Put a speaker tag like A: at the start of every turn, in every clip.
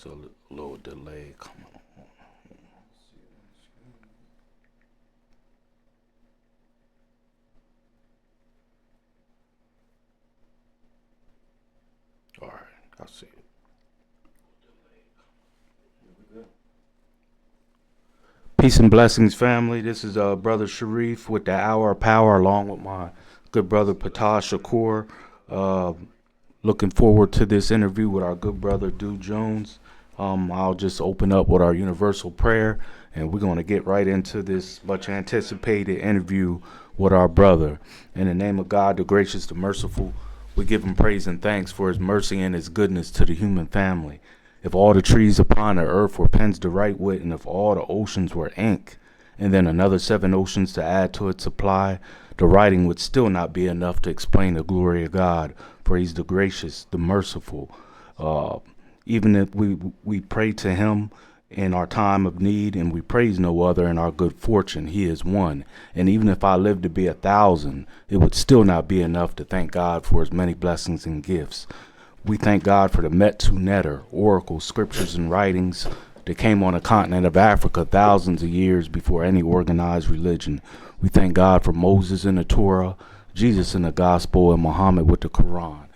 A: There's a little delay coming on. All right, I see it. Peace and blessings, family. This is Brother Shareef with the Hour of Power, along with my good brother Ptah Shakur. Looking forward to this interview with our good brother Du Jones. I'll just open up with our universal prayer, and we're going to get right into this much anticipated interview with our brother. In the name of God, the gracious, the merciful, we give him praise and thanks for his mercy and his goodness to the human family. If all the trees upon the earth were pens to write with, and if all the oceans were ink, and then another 7 oceans to add to its supply, the writing would still not be enough to explain the glory of God, for he's the gracious, the merciful. Even if we pray to him in our time of need, and we praise no other in our good fortune, he is one. And even if I lived to be 1,000, it would still not be enough to thank God for his many blessings and gifts. We thank God for the Metu Neter, oracles, scriptures, and writings that came on the continent of Africa thousands of years before any organized religion. We thank God for Moses in the Torah, Jesus in the Gospel, and Muhammad with the Quran.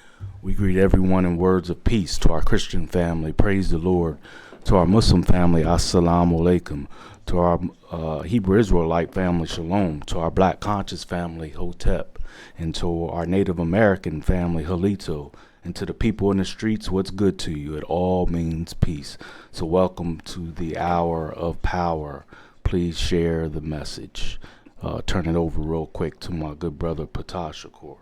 A: We greet everyone in words of peace. To our Christian family, praise the Lord. To our Muslim family, assalamu alaikum. To our Hebrew Israelite family, shalom. To our Black conscious family, hotep. And to our Native American family, halito. And to the people in the streets, what's good to you? It all means peace. So welcome to the Hour of Power. Please share the message. Turn it over real quick to my good brother, Ptah Shakur.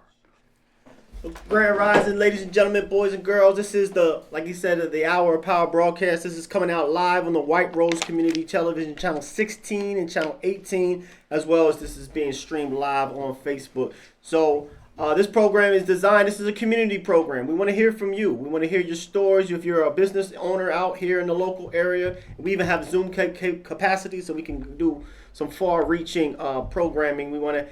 B: Grand Rising, ladies and gentlemen, boys and girls. This is like you said, the Hour of Power broadcast. This is coming out live on the White Rose Community Television, channel 16 and channel 18, as well as this is being streamed live on Facebook. So, this program is designed, this is a community program. We want to hear from you. We want to hear your stories. If you're a business owner out here in the local area, we even have Zoom capacity so we can do some far-reaching programming. We want to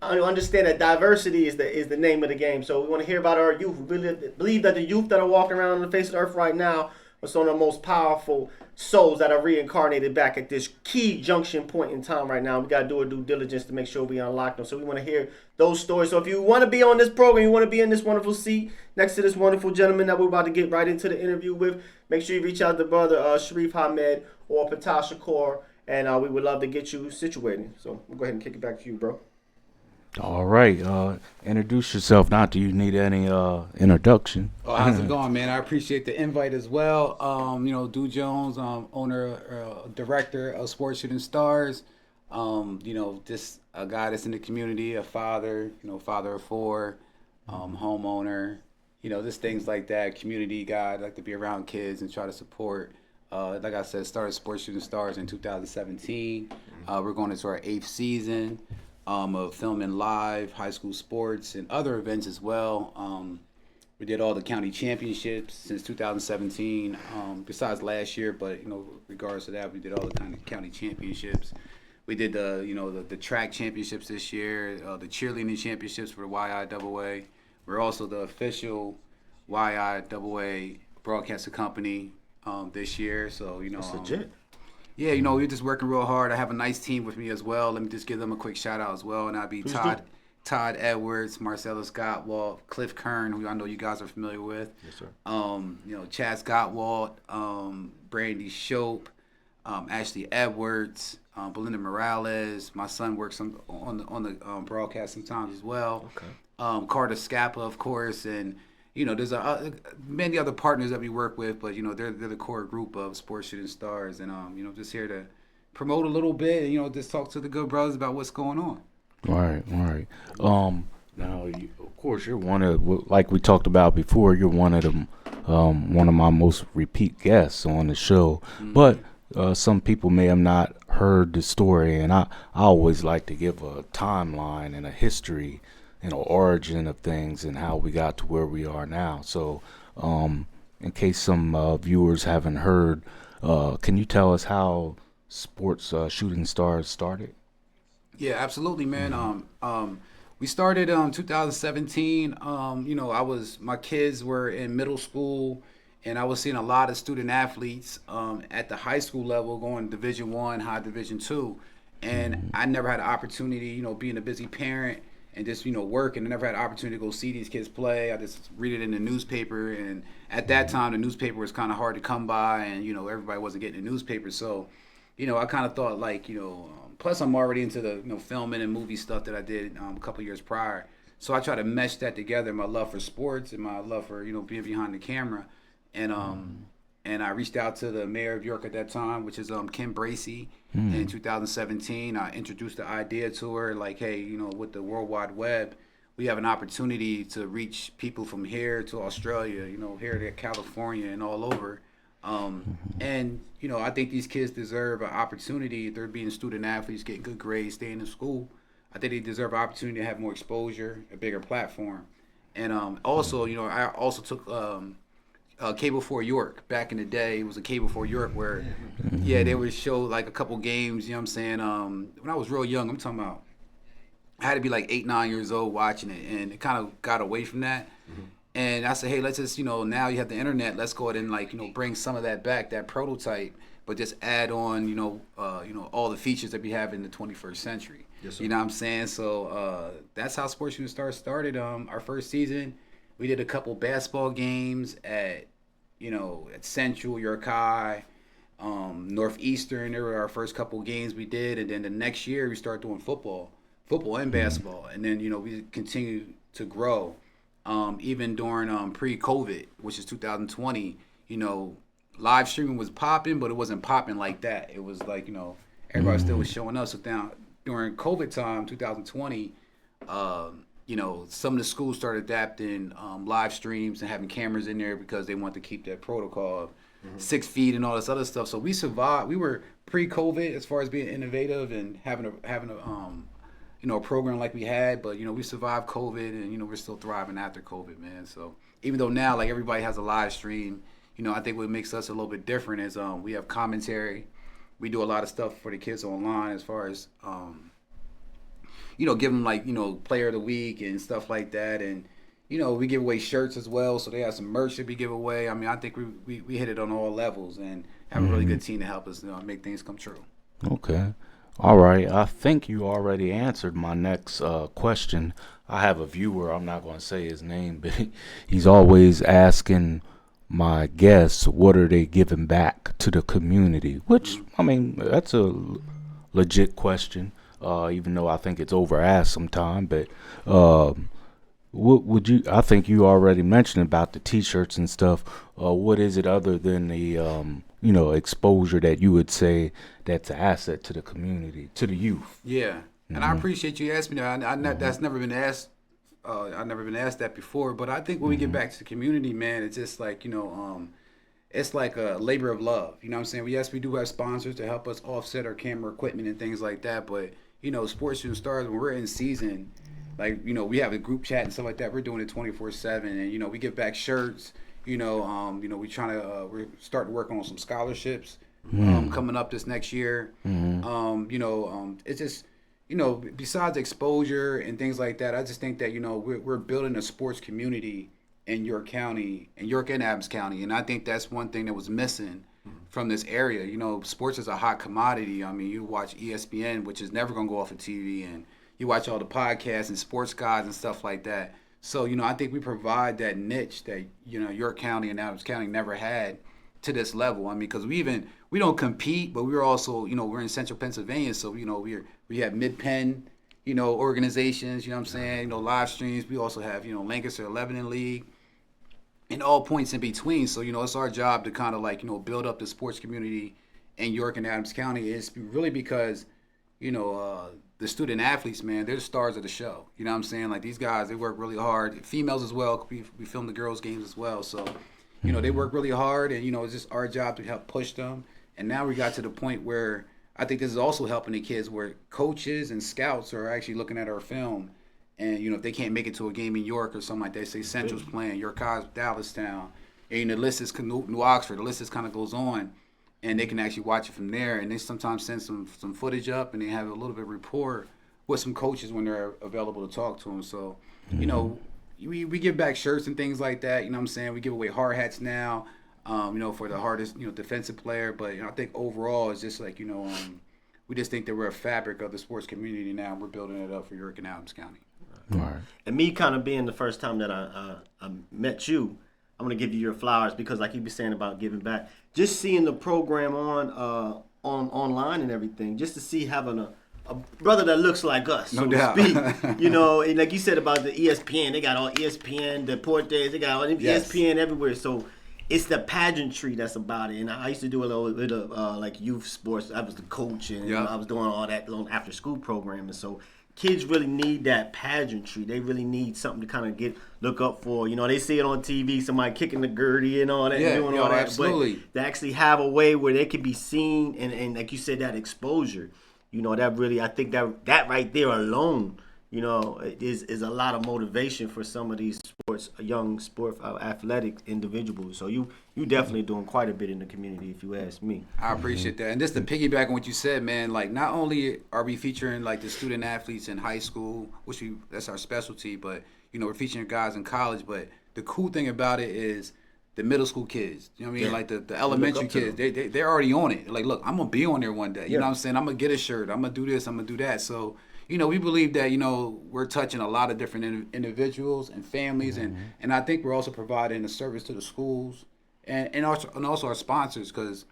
B: understand that diversity is the name of the game. So we want to hear about our youth. We really believe that the youth that are walking around on the face of the earth right now are some of the most powerful souls that are reincarnated back at this key junction point in time right now. We got to do our due diligence to make sure we unlock them. So we want to hear those stories. So if you want to be on this program, you want to be in this wonderful seat next to this wonderful gentleman that we're about to get right into the interview with, make sure you reach out to brother Shareef Hameed or Ptah Shakur, and we would love to get you situated. So we'll go ahead and kick it back to you, bro.
A: All right. Introduce yourself. Not do you need any introduction?
C: Oh, how's it going, man? I appreciate the invite as well. Du Jones, owner, director of Sports Shooting Stars. Just a guy that's in the community, a father, father of 4, homeowner, just things like that. Community guy, I'd like to be around kids and try to support. Like I said, started Sports Shooting Stars in 2017. We're going into our 8th season. Of filming live, high school sports, and other events as well. We did all the county championships since 2017, besides last year, but, regards to that, we did all the kind of county championships. We did the track championships this year, the cheerleading championships for the YIAA. We're also the official YIAA broadcasting company this year, so,
B: That's legit.
C: Yeah, we're just working real hard. I have a nice team with me as well. Let me just give them a quick shout out as well. And I'll be Todd Edwards, Marcellus Gottwald, Cliff Kern, who I know you guys are familiar with.
A: Yes, sir.
C: Chaz Gottwald, Brandy Shope, Ashley Edwards, Belinda Morales. My son works on the broadcast sometimes as well.
A: Okay.
C: Carter Scappa, of course, and there's many other partners that we work with, but they're the core group of Sports Shooting Stars, and just here to promote a little bit, and just talk to the good brothers about what's going on.
A: Right. Now, of course, you're one of, like we talked about before, you're one of them, one of my most repeat guests on the show. Mm-hmm. But some people may have not heard the story, and I always like to give a timeline and a history, origin of things and how we got to where we are now. So, in case some viewers haven't heard, can you tell us how Sports Shooting Stars started?
C: Yeah, absolutely, man. Mm-hmm. We started 2017. My kids were in middle school and I was seeing a lot of student athletes at the high school level going Division I, high Division II, and I never had an opportunity, being a busy parent and just working. I never had an opportunity to go see these kids play. I just read it in the newspaper, and at that time the newspaper was kind of hard to come by, and everybody wasn't getting the newspaper, so I kind of thought like plus I'm already into the filming and movie stuff that I did a couple years prior. So I try to mesh that together, my love for sports and my love for being behind the camera, and I reached out to the mayor of York at that time, which is Kim Bracey. In 2017, I introduced the idea to her, like, hey, with the World Wide Web, we have an opportunity to reach people from here to Australia, here to California and all over. And I think these kids deserve an opportunity. They're being student athletes, getting good grades, staying in school. I think they deserve an opportunity to have more exposure, a bigger platform. And also, I also took Cable 4 York back in the day. It was a Cable 4 York where, they would show like a couple games, what I'm saying? When I was real young, I'm talking about, I had to be like 8, 9 years old watching it, and it kind of got away from that. And I said, hey, let's just, now you have the internet, let's go ahead and bring some of that back, that prototype, but just add on, all the features that we have in the 21st century. Yes, you know what I'm saying? So that's how Sports Shooting Stars started. Our first season, we did a couple basketball games at Central, York High, Northeastern. They were our first couple games we did, and then the next year we started doing football and basketball, and then we continued to grow. Even during pre-COVID, which is 2020, live streaming was popping, but it wasn't popping like that. It was like everybody still was showing us. So down during COVID time, 2020, some of the schools started adapting live streams and having cameras in there because they wanted to keep that protocol of 6 feet and all this other stuff. So we survived. We were pre-COVID as far as being innovative and having a program like we had, but we survived COVID, and we're still thriving after COVID, man. So even though now like everybody has a live stream, I think what makes us a little bit different is we have commentary. We do a lot of stuff for the kids online as far as give them like player of the week and stuff like that, and we give away shirts as well, so they have some merch that we give away. I mean, I think we hit it on all levels and have a really good team to help us make things come true.
A: Okay. All right. I think you already answered my next question. I have a viewer. I'm not going to say his name, but he's always asking my guests, what are they giving back to the community? Which, I mean, that's a legit question, even though I think it's over asked sometime. But what would you? I think you already mentioned about the T-shirts and stuff. What is it other than the exposure that you would say that's an asset to the community, to the youth?
C: Yeah, and I appreciate you asking me that. That's never been asked. I've never been asked that before, but I think when we get back to the community, man, it's just like it's like a labor of love. You know what I'm saying? Yes, we do have sponsors to help us offset our camera equipment and things like that, but Sports Shooting Stars, when we're in season, like we have a group chat and stuff like that. We're doing it 24/7, and we give back shirts. We trying to we're starting working on some scholarships coming up this next year. It's just besides exposure and things like that, I just think that we're building a sports community in York County, in York and Adams County, and I think that's one thing that was missing from this area. Sports is a hot commodity. I mean, you watch ESPN, which is never gonna go off of TV, and you watch all the podcasts and sports guys and stuff like that. So, I think we provide that niche that, York County and Adams County never had to this level. I mean, because we don't compete, but we're also, we're in central Pennsylvania. So, we have mid-pen, organizations, what I'm saying, live streams. We also have, Lancaster 11 League and all points in between. So, it's our job to kind of like, build up the sports community in York and Adams County. It's really because, the student athletes, man, they're the stars of the show. You know what I'm saying? Like, these guys, they work really hard. Females as well. We film the girls' games as well. So, they work really hard, and, it's just our job to help push them. And now we got to the point where I think this is also helping the kids, where coaches and scouts are actually looking at our film. And, if they can't make it to a game in York or something like that, say Central's playing, York High's Dallastown, and the list is New Oxford, the list just kind of goes on. And they can actually watch it from there, and they sometimes send some footage up, and they have a little bit of rapport with some coaches when they're available to talk to them. So, we give back shirts and things like that. You know what I'm saying? We give away hard hats now. For the hardest, defensive player. But I think overall it's just like, we just think that we're a fabric of the sports community now. And we're building it up for York and Adams County.
A: Right.
B: And me kind of being the first time that I met you, I'm gonna give you your flowers because, like you be saying about giving back, just seeing the program on online and everything, just to see having a brother that looks like us, so
C: No
B: to
C: doubt.
B: speak. And like you said about the ESPN, they got all ESPN, Deportes, they got all
C: Yes.
B: ESPN everywhere. So it's the pageantry that's about it. And I used to do a little bit of like youth sports. I was the coach, and I was doing all that little after school programming. So kids really need that pageantry. They really need something to kind of look up for. They see it on TV, somebody kicking the gurdy and all that, and doing all that.
C: Absolutely.
B: But they actually have a way where they can be seen, and like you said, that exposure. That really, I think that right there alone, is a lot of motivation for some of these young athletic individuals. So you definitely doing quite a bit in the community, if you ask me.
C: I appreciate that. And just to piggyback on what you said, man, like not only are we featuring like the student athletes in high school, that's our specialty, but we're featuring guys in college. But the cool thing about it is the middle school kids. You know what I mean? Like the elementary kids, they're already on it. Like, look, I'm gonna be on there one day. You know what I'm saying? I'm gonna get a shirt. I'm gonna do this. I'm gonna do that. So we believe that, we're touching a lot of different individuals and families, and I think we're also providing a service to the schools and also our sponsors, because,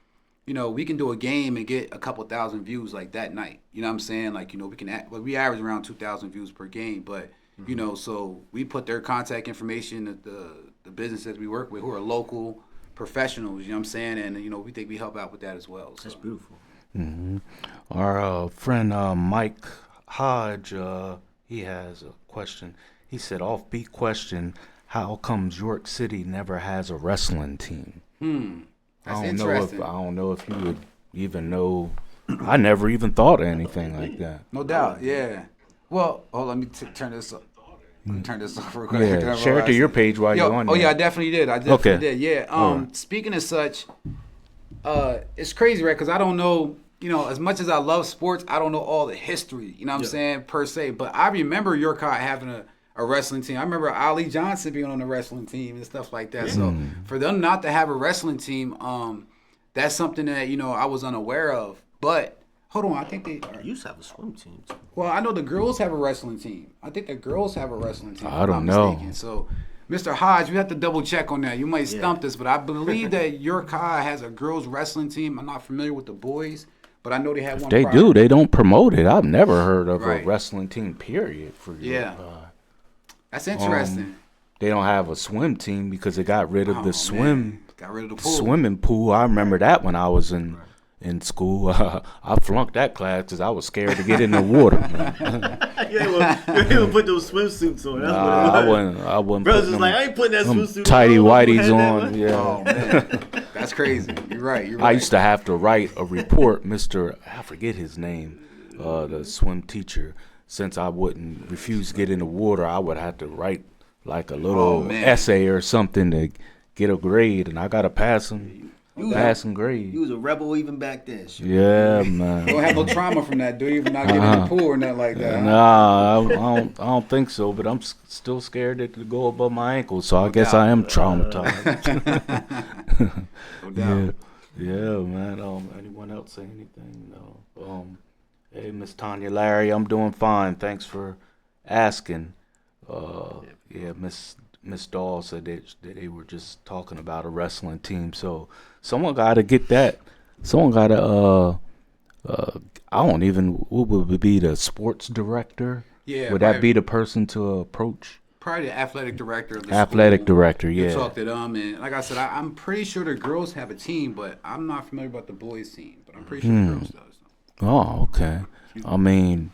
C: we can do a game and get a couple thousand views like that night. You know what I'm saying? Like, we average around 2,000 views per game, but, so we put their contact information at the businesses we work with who are local professionals, you know what I'm saying? And, we think we help out with that as well. So.
B: That's beautiful.
A: Mm-hmm. Our friend Mike Hodge, he has a question. He said, offbeat question, how comes York City never has a wrestling team?
C: That's
A: I
C: interesting.
A: don't know if you would even know. I never even thought of anything like that.
C: No doubt, yeah. Well, let me turn this up. Turn this off real quick.
A: Yeah, share it to your page while you're on there.
C: Oh, yeah, I definitely did. Did, yeah. Speaking of such, it's crazy, right? Because I don't know, as much as I love sports, I don't know all the history, you know what I'm saying, per se. But I remember York High having a wrestling team. I remember Ali Johnson being on the wrestling team and stuff like that. So for them not to have a wrestling team, that's something that, I was unaware of. But hold on, I think they
B: used to have a swim team too.
C: Well, I know the girls have a wrestling team. I think the girls have a wrestling team.
A: I don't know.
C: Mistaken. So, Mr. Hodge, you have to double check on that. You might stump us, but I believe that York High has a girls wrestling team. I'm not familiar with the boys, but I know they have one.
A: They do. They don't promote it. I've never heard of a wrestling team, period, for York High.
C: That's interesting.
A: They don't have a swim team because they got rid of the
C: Got rid of the pool.
A: swimming pool. I remember that when I was in school. I flunked that class because I was scared to get in the water.
B: You ain't gonna put those swimsuits on. That's what it was.
A: I wouldn't.
B: Brothers was like, I ain't putting that swimsuit
A: tighty
B: on.
A: whities on. Yeah.
C: Oh, man. That's crazy. You're right.
A: I used to have to write a report, I forget his name, the swim teacher. Since I wouldn't refuse to get in the water, I would have to write like a little essay or something to get a grade, and I got to pass them. Passing grade.
B: You was a rebel even back then. Sure.
A: Yeah, man.
C: You don't have no trauma from that, do you? Even not getting in the pool or nothing like that.
A: Nah, I don't think so. But I'm still scared that it could go above my ankles. So I guess I am traumatized.
C: No doubt.
A: Yeah, man. Anyone else say anything? No. Hey, Miss Tanya Larry, I'm doing fine. Thanks for asking. Miss Dahl said that they were just talking about a wrestling team. So someone got to get that. Someone got to. I don't even. What would be the sports director?
C: Yeah.
A: Would that be the person to approach?
C: Probably the athletic director of the
A: Athletic
C: school.
A: director, yeah.
C: You talk to them, and like I said, I'm pretty sure the girls have a team, but I'm not familiar about the boys' team. But I'm pretty sure the girls does.
A: Oh, okay. I mean,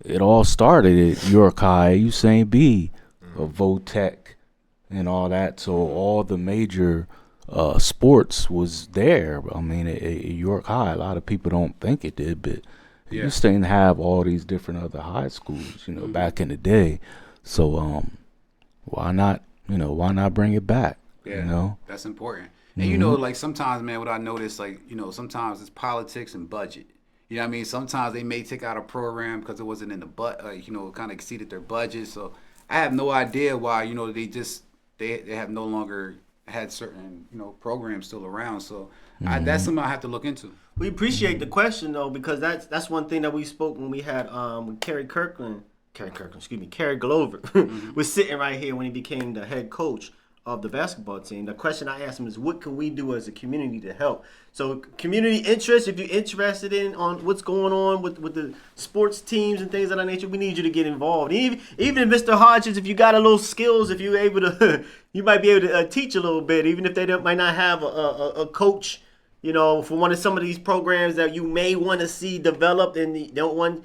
A: it all started at York High, Usain B, Votech, and all that. So all the major sports was there. I mean, at York High, a lot of people don't think it did, but it used to have all these different other high schools, back in the day. So why not bring it back?
C: Yeah, that's important. And like sometimes, man, what I notice, like, sometimes it's politics and budget. You know what I mean? Sometimes they may take out a program because it wasn't in the kind of exceeded their budget. So I have no idea why, they have no longer had certain programs still around. So that's something I have to look into.
B: We appreciate the question though, because that's one thing that we spoke when we had with Kerry Glover was sitting right here when he became the head coach of the basketball team. The question I asked him is, what can we do as a community to help? So community interest, if you're interested in on what's going on with the sports teams and things of that nature, we need you to get involved. Even if Mr. Hodges, if you got a little skills, if you're able to, you might be able to teach a little bit, even if they might not have a coach, for one of some of these programs that you may want to see developed, and don't want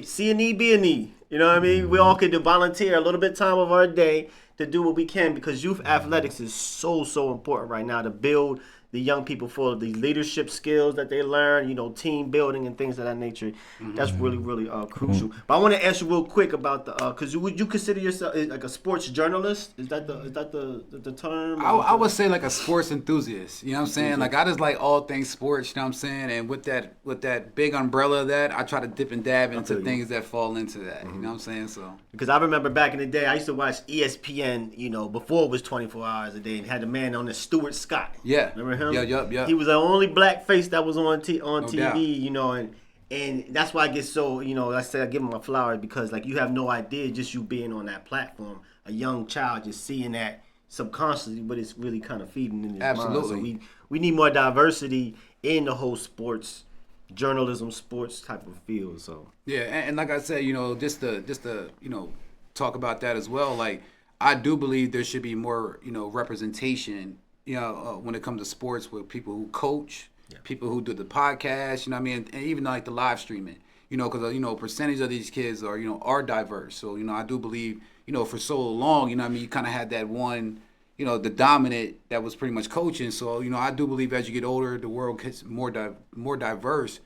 B: see a need, be a need. You know what I mean? We all could volunteer a little bit of time of our day to do what we can, because youth athletics is so important right now to build the young people for the leadership skills that they learn, team building and things of that nature. That's really crucial. But I want to ask you real quick about the because would you consider yourself like a sports journalist? Is that the term?
C: I would say like a sports enthusiast. You know what I'm saying? Like I just like all things sports. You know what I'm saying? And with that big umbrella of that, I try to dip and dab into things that fall into that. You know what I'm saying? So
B: because I remember back in the day, I used to watch ESPN. Before it was 24 hours a day, and had the man on the Stuart Scott.
C: Yeah.
B: Remember him?
C: Yeah.
B: He was the only black face that was on TV,
C: doubt.
B: and that's why I get so, I say I give him my flowers, because like you have no idea, just you being on that platform, a young child just seeing that subconsciously, but it's really kind of feeding in his mind. So we need more diversity in the whole sports journalism, sports type of field. So
C: yeah, and like I said, just to talk about that as well. Like I do believe there should be more representation. When it comes to sports, with people who coach, people who do the podcast, and even like the live streaming, because percentage of these kids are diverse. So I do believe for so long, you kind of had that one, the dominant that was pretty much coaching. So I do believe as you get older, the world gets more diverse,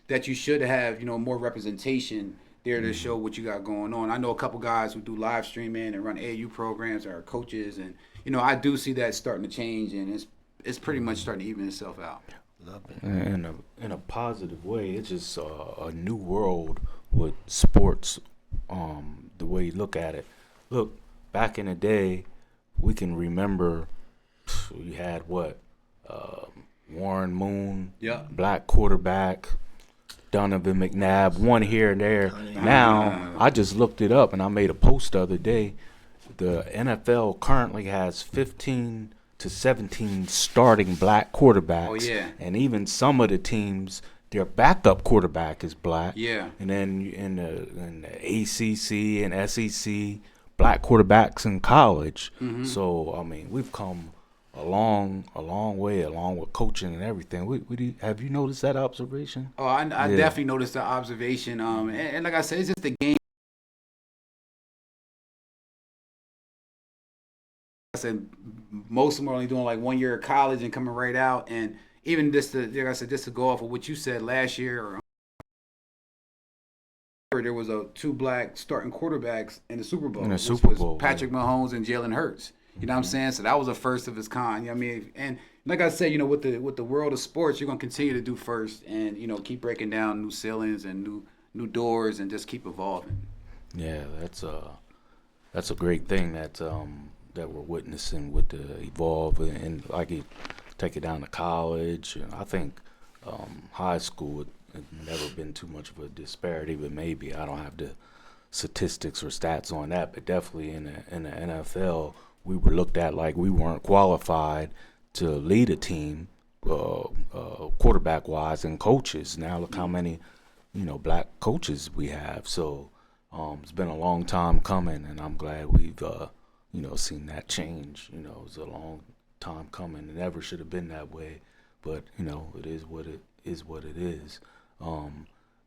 C: that you should have more representation there to show what you got going on. I know a couple guys who do live streaming and run AAU programs, are coaches, and I do see that starting to change, and it's pretty much starting to even itself out.
A: Love it. In a positive way, it's just a new world with sports. The way you look at it. Look, back in the day, we can remember we had Warren Moon, black quarterback. Donovan McNabb, one here and there. Now, I just looked it up, and I made a post the other day. The NFL currently has 15 to 17 starting black quarterbacks.
C: Oh, yeah.
A: And even some of the teams, their backup quarterback is black.
C: Yeah.
A: And then in the ACC and SEC, black quarterbacks in college. Mm-hmm. So, we've come a long way, along with coaching and everything. Have you noticed that observation?
C: Oh, I definitely noticed the observation. And like I said, it's just the game. I said most of them are only doing like 1 year of college and coming right out. And even just to go off of what you said last year, there was two black starting quarterbacks in the Super Bowl. Was Patrick Mahomes and Jalen Hurts. You know what I'm saying? So that was a first of its kind. You know what I mean? And like I said, with the world of sports, you're gonna continue to do first, and keep breaking down new ceilings and new doors, and just keep evolving.
A: Yeah, that's a great thing that we're witnessing with the evolve, and like you take it down to college. And I think high school had never been too much of a disparity, but maybe I don't have the statistics or stats on that, but definitely in the NFL. We were looked at like we weren't qualified to lead a team, quarterback-wise, and coaches. Now look how many, black coaches we have. So it's been a long time coming, and I'm glad we've, seen that change. It was a long time coming. It never should have been that way, but it is what it is.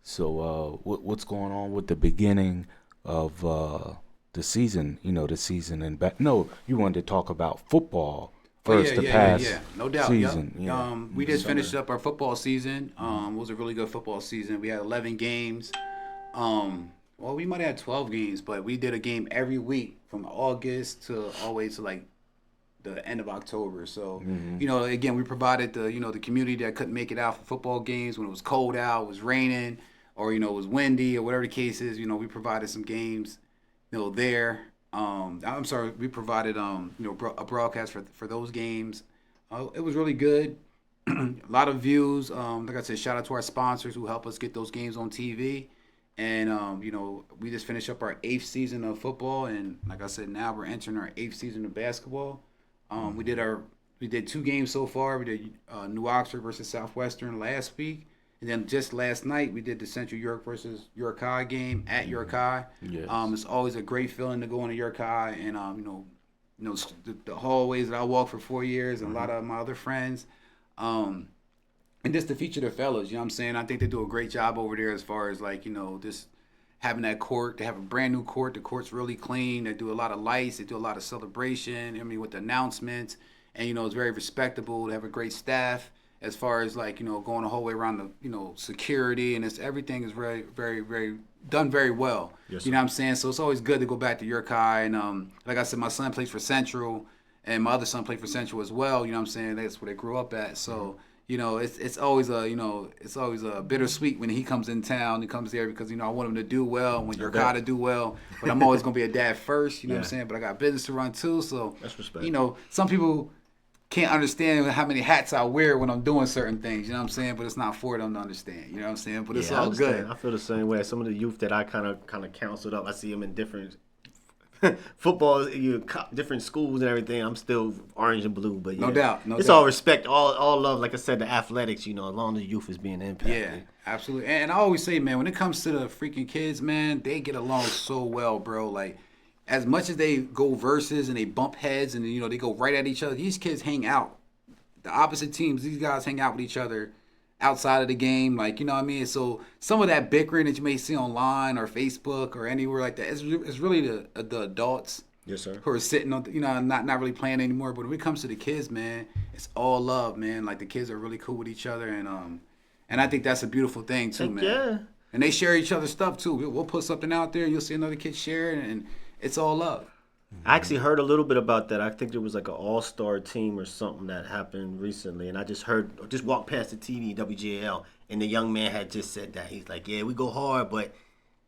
A: So what's going on with the beginning of the season, the season and back. No, you wanted to talk about football first.
C: Yeah, no doubt.
A: Season.
C: Yep.
A: Yeah.
C: We just finished up our football season. It was a really good football season. We had 11 games. Well, we might have had 12 games, but we did a game every week from August to all the way to like the end of October. So, again, we provided the community that couldn't make it out for football games when it was cold out, it was raining, or it was windy, or whatever the case is. We provided some games there, I'm sorry, we provided a broadcast for those games. It was really good. A lot of views. Like I said, shout out to our sponsors who help us get those games on TV. And we just finished up our 8th season of football, and like I said, now we're entering our 8th season of basketball. We did 2 games so far. We did New Oxford versus Southwestern last week, and then just last night we did the Central York versus York High game at York High.
A: Yes.
C: It's always a great feeling to go into York High, and the hallways that I walked for 4 years, and a lot of my other friends. And just to feature the fellas, you know what I'm saying? I think they do a great job over there as far as just having that court. They have a brand new court. The court's really clean. They do a lot of lights. They do a lot of celebration. I mean, with the announcements, and it's very respectable. They have a great staff as far as going the whole way around the security, and everything is very, very, very done very well.
B: Yes,
C: you know what I'm saying? So it's always good to go back to York High, and like I said, my son plays for Central, and my other son played for Central as well. You know what I'm saying? That's where they grew up at. So. It's always a bittersweet when he comes in town. He comes there because I want him to do well. I want your guy to do well, but I'm always gonna be a dad first. You know what I'm saying? But I got business to run too. So
B: that's respect.
C: Some people can't understand how many hats I wear when I'm doing certain things. You know what I'm saying? But it's not for them to understand. You know what I'm saying? But it's all good.
B: I feel the same way. Some of the youth that I kind of counseled up, I see them in different. Football, different schools and everything. I'm still orange and blue, but yeah.
C: No doubt.
B: It's all respect, all love. Like I said, the athletics. As long as the youth is being impacted.
C: Yeah, absolutely. And I always say, man, when it comes to the freaking kids, man, they get along so well, bro. Like, as much as they go versus and they bump heads and they go right at each other, these kids hang out. The opposite teams, these guys hang out with each other outside of the game, you know what I mean? So some of that bickering that you may see online or Facebook or anywhere like that, it's really the adults,
B: yes, sir,
C: who are sitting on, not really playing anymore. But when it comes to the kids, man, it's all love, man. Like, the kids are really cool with each other, and I think that's a beautiful thing too, man.
B: Yeah.
C: And they share each other's stuff too. We'll put something out there, and you'll see another kid share it, and it's all love.
B: I actually heard a little bit about that. I think there was like an all-star team or something that happened recently, and I just walked past the TV, WGL, and the young man had just said that. He's like, yeah, we go hard, but,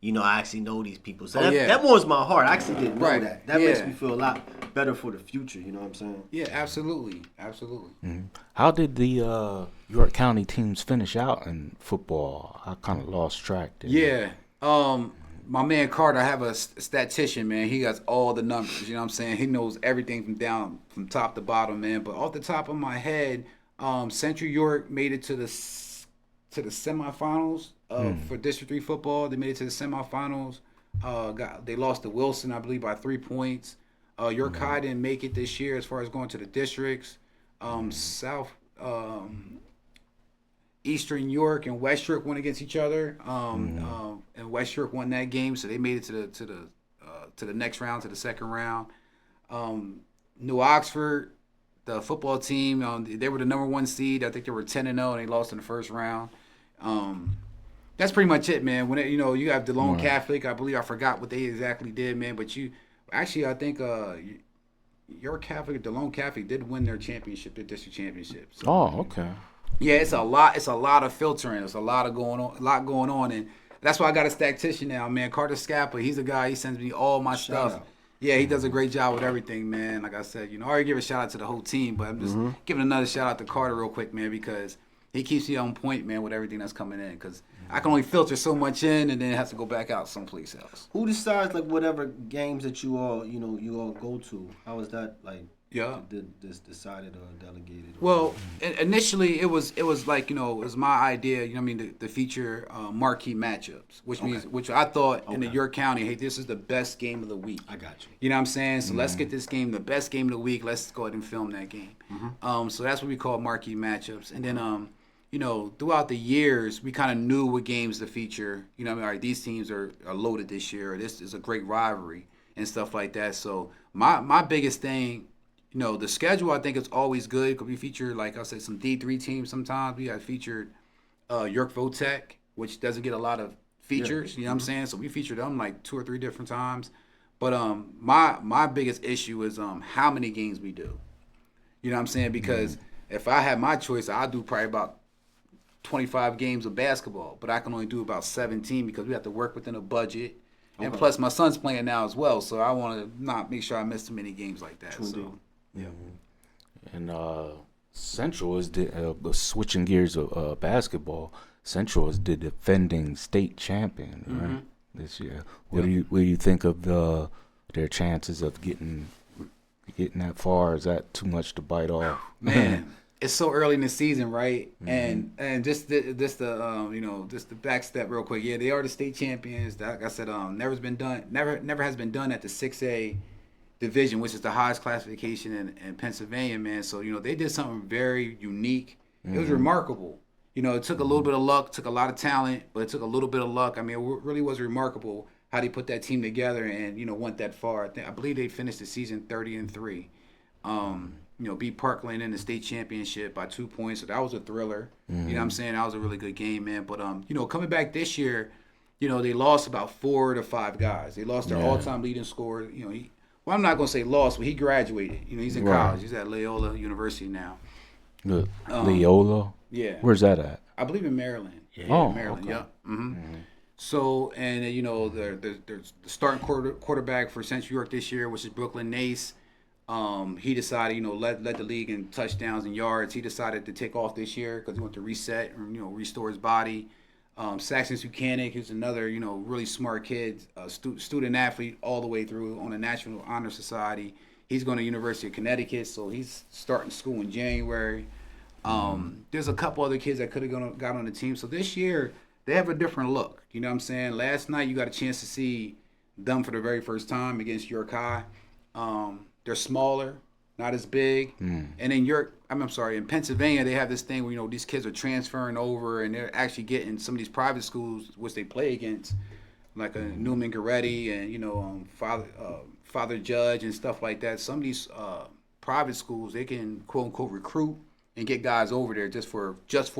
B: I actually know these people. So that warms my heart. I actually didn't know that. That makes me feel a lot better for the future, you know what I'm saying?
C: Yeah, absolutely. Absolutely.
A: Mm-hmm. How did the York County teams finish out in football? I kind of lost track there.
C: Yeah. My man Carter, I have a statistician, man. He got all the numbers, you know what I'm saying? He knows everything from top to bottom, man. But off the top of my head, Central York made it to the semifinals for District 3 football. They made it to the semifinals. They lost to Wilson, I believe, by 3 points. York High didn't make it this year as far as going to the districts. Eastern York and West York went against each other, and West York won that game, so they made it to the next round, to the second round. New Oxford, the football team, they were the number 1 seed. I think they were 10-0, and they lost in the first round. That's pretty much it, man. When you have DeLone Catholic, I believe I forgot what they exactly did, man. But I think your Catholic, DeLone Catholic, did win their championship, their district championship. So,
A: okay.
C: Yeah, it's a lot of filtering. There's a lot going on, and that's why I got a statistician now, man. Carter Scappa, he's a guy. He sends me all my stuff. Yeah, he does a great job with everything, man. Like I said, I already give a shout out to the whole team, but I'm just giving another shout out to Carter real quick, man, because he keeps you on point, man, with everything that's coming in. Because I can only filter so much in, and then it has to go back out someplace else.
B: Who decides whatever games that you all go to? How is that
C: Yeah.
B: This decided or delegated?
C: Well, initially it was like it was my idea. To feature marquee matchups, which I thought in the York County, hey, this is the best game of the week.
B: I got you.
C: You know what I'm saying? So let's get this game, the best game of the week. Let's go ahead and film that game. So that's what we call marquee matchups. And then throughout the years, we kind of knew what games to feature. All right, these teams are loaded this year. Or this is a great rivalry and stuff like that. So my biggest thing. The schedule, I think, is always good because we feature, like I said, some D3 teams sometimes. We have featured York Votech, which doesn't get a lot of features, you know what I'm saying? So we feature them 2 or 3 different times. But my biggest issue is how many games we do. You know what I'm saying? Because if I had my choice, I'd do probably about 25 games of basketball, but I can only do about 17 because we have to work within a budget. And
B: Okay.
C: plus, my son's playing now as well, so I want to not make sure I miss too many games like that.
B: True
C: So,
B: indeed.
C: yeah.
A: And Central is switching gears of basketball. Central is the defending state champion, right? This year. What do you think of their chances of getting that far? Is that too much to bite off?
C: Man, it's so early in the season, right? And just the just the back step real quick. Yeah, they are the state champions. Like I said, never has been done at the 6A division, which is the highest classification in Pennsylvania, man. So they did something very unique. It was remarkable. It took a little bit of luck, took a lot of talent, but it took a little bit of luck. I mean, it really was remarkable how they put that team together and went that far. I believe they finished the season 30-3. Beat Parkland in the state championship by 2 points. So that was a thriller. You know what I'm saying? That was a really good game, man. But coming back this year, they lost about 4 to 5 guys. They lost their all-time leading scorer. Well, I'm not gonna say lost, but he graduated. He's in college. He's at Loyola University now.
A: Good. Loyola?
C: Yeah.
A: Where's that at?
C: I believe in Maryland. Yeah,
A: Oh,
C: Maryland.
A: okay.
C: Yep. So, and the starting quarterback for Central York this year, which is Brooklyn Nace. He decided, led the league in touchdowns and yards. He decided to take off this year because he wanted to reset and restore his body. Saxon Sukanik, who's another really smart kid, student athlete all the way through on the National Honor Society. He's going to University of Connecticut, so he's starting school in January. There's a couple other kids that could have got on the team. So this year they have a different look. You know what I'm saying? Last night you got a chance to see them for the very first time against York High. They're smaller, not as big. And in in Pennsylvania, they have this thing where, these kids are transferring over and they're actually getting some of these private schools, which they play against, like a Newman Goretti and, Father Judge and stuff like that. Some of these private schools, they can, quote unquote, recruit and get guys over there just for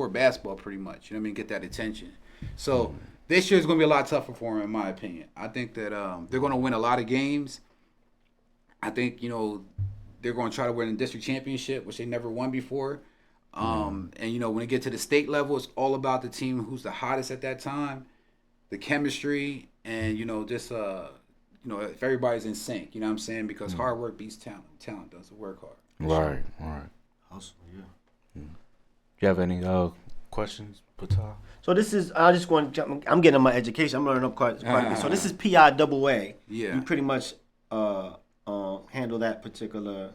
C: basketball, pretty much. Get that attention. So this year's going to be a lot tougher for them, in my opinion. I think that they're going to win a lot of games. I think, they're going to try to win the district championship, which they never won before. And, when they get to the state level, it's all about the team who's the hottest at that time, the chemistry, and, if everybody's in sync, you know what I'm saying? Because hard work beats talent. Talent does work hard.
A: Right.
B: Hustle, yeah.
A: You have any questions, Ptah?
B: So this is, I just want to jump, I'm getting my education. I'm learning up quite a bit. So this is PIAA.
C: Yeah.
B: You pretty much handle that particular,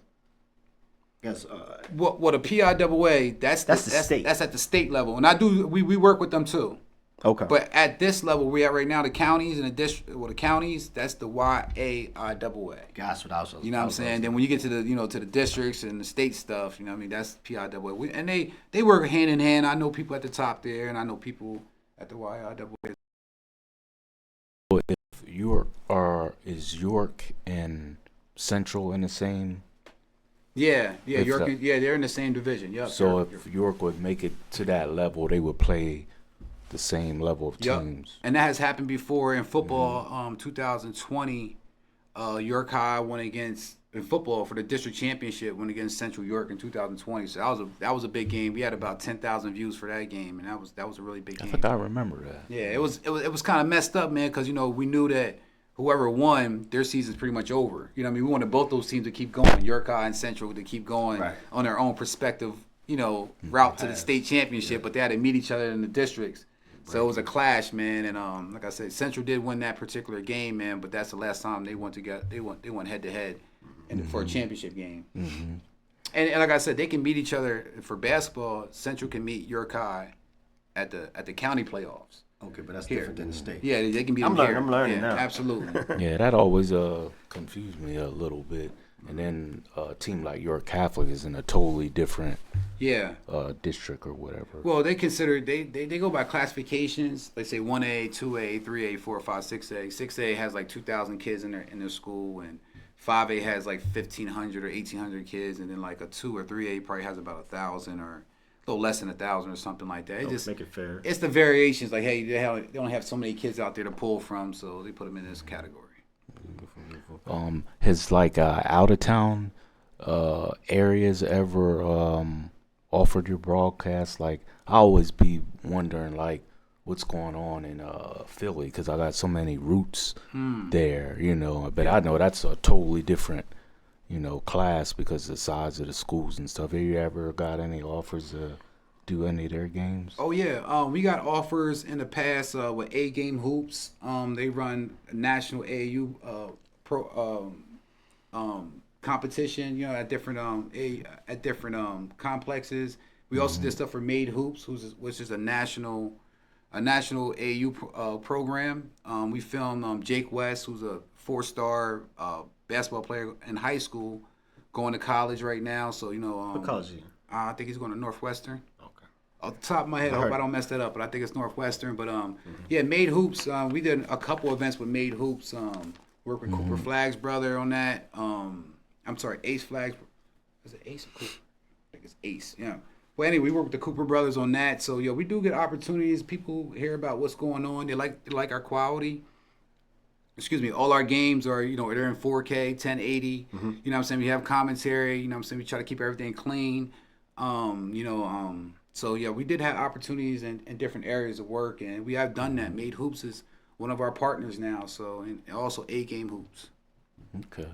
B: I guess.
C: Well, the PIAA, that's
B: the state.
C: That's at the state level. And we work with them too.
B: Okay.
C: But at this level we at right now, the counties and the counties, that's the YIAA.
B: That's what I was.
C: You know what I'm saying? Then when you get to the to the districts and the state stuff, that's PIAA. And they work hand in hand. I know people at the top there, and I know people at the YIAA.
A: Is York and Central in the same?
C: Yeah, York. They're in the same division. Yep.
A: So if York would make it to that level, they would play the same level of teams.
C: And that has happened before in football. 2020, York High went against in football for the district championship. Went against Central York in 2020. So that was a big game. We had about 10,000 views for that game, and that was a really big game.
A: I think I remember that.
C: Yeah, it was kind of messed up, man, because we knew that whoever won, their season's pretty much over. You know what I mean? We wanted both those teams to keep going, York High and Central, to keep going on their own perspective, route to the state championship, but they had to meet each other in the districts. So it was a clash, man, and like I said, Central did win that particular game, man. But that's the last time they went together. They went head to head, for a championship game. And like I said, they can meet each other for basketball. Central can meet York High at the county playoffs.
B: Okay, but that's different than the state.
C: Yeah, they can be.
B: I'm learning now.
C: Absolutely.
A: Yeah, that always confused me a little bit. And then a team like York Catholic is in a totally different district or whatever.
C: Well, they consider they go by classifications. They say 1A, 2A, 3A, 4, 5, 6A. 6A has like 2,000 kids in their school, and 5A has like 1,500 or 1,800 kids, and then like a 2 or 3A probably has about 1,000 or a little less than 1,000 or something like that. Just
B: make it fair.
C: It's the variations. Like, hey, they don't have so many kids out there to pull from, so they put them in this category.
A: Has like out of town areas ever offered your broadcast? Like, I always be wondering, like, what's going on in Philly, because I got so many roots there, you know. But I know that's a totally different, you know, class because of the size of the schools and stuff. Have you ever got any offers to do any of their games?
C: Oh yeah, we got offers in the past with A Game Hoops. They run national AAU pro competition, you know, at different complexes. We also did stuff for Made Hoops, which is a national AAU program. We filmed Jake West, who's a 4-star basketball player in high school, going to college right now. So you know,
B: What college is he?
C: I think he's going to Northwestern.
B: Okay.
C: Off the top of my head, I hope I don't mess that up, but I think it's Northwestern. But yeah, Made Hoops. We did a couple events with Made Hoops. Worked with Cooper Flagg's brother on that. I'm sorry, Ace Flags. Is it Ace or Cooper? I think it's Ace. Yeah. Well, anyway, we work with the Cooper brothers on that. So we do get opportunities. People hear about what's going on. They like our quality. Excuse me. All our games are they're in 4K, 1080. You know what I'm saying? We have commentary. You know what I'm saying? We try to keep everything clean. So yeah, we did have opportunities in different areas of work, and we have done that. Made Hoops is one of our partners now. So and also A Game Hoops.
A: Okay.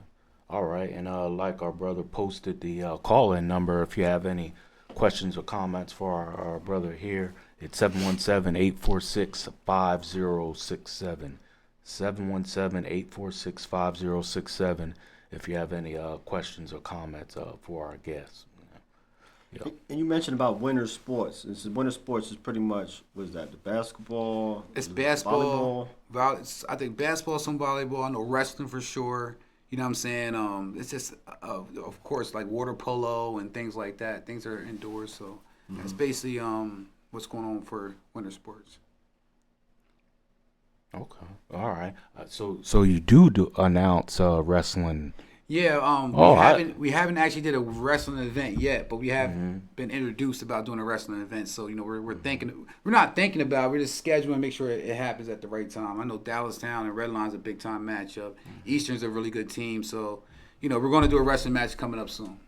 A: All right. And like our brother posted the call-in number, if you have any questions or comments for our brother here, it's 717-846-5067. 717-846-5067 if you have any questions or comments for our guests. Yeah.
B: And you mentioned about winter sports. Winter sports is pretty much, what is that, the basketball?
C: It's basketball. I think basketball, some volleyball. I know wrestling for sure. You know what I'm saying? It's just, of course, like water polo and things like that. Things are indoors, so that's basically what's going on for winter sports.
A: Okay, all right. So you do announce wrestling?
C: Yeah. We haven't actually did a wrestling event yet, but we have been introduced about doing a wrestling event. So we're thinking. We're not thinking about it. We're just scheduling, make sure it happens at the right time. I know Dallastown and Redline's a big time matchup. Eastern's a really good team. So we're going to do a wrestling match coming up soon.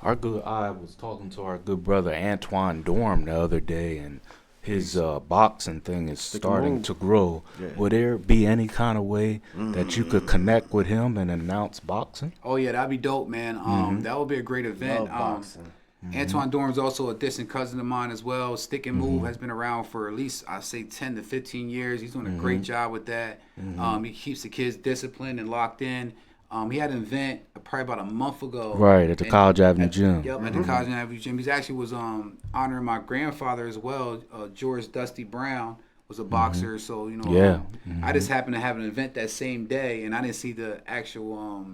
A: I was talking to our good brother Antoine Dorm the other day, and his boxing thing is starting to grow. Yeah. Would there be any kind of way that you could connect with him and announce boxing?
C: Oh yeah, that'd be dope, man. That would be a great event. Antoine Dorm's also a distant cousin of mine as well. Stick and Move has been around for at least, I say, 10 to 15 years. He's doing a great job with that. He keeps the kids disciplined and locked in. He had an event probably about a month ago.
A: Right, at the College Avenue Gym.
C: Yep, at the College Avenue Gym. He actually was honoring my grandfather as well. George Dusty Brown was a boxer, so I just happened to have an event that same day, and I didn't see the actual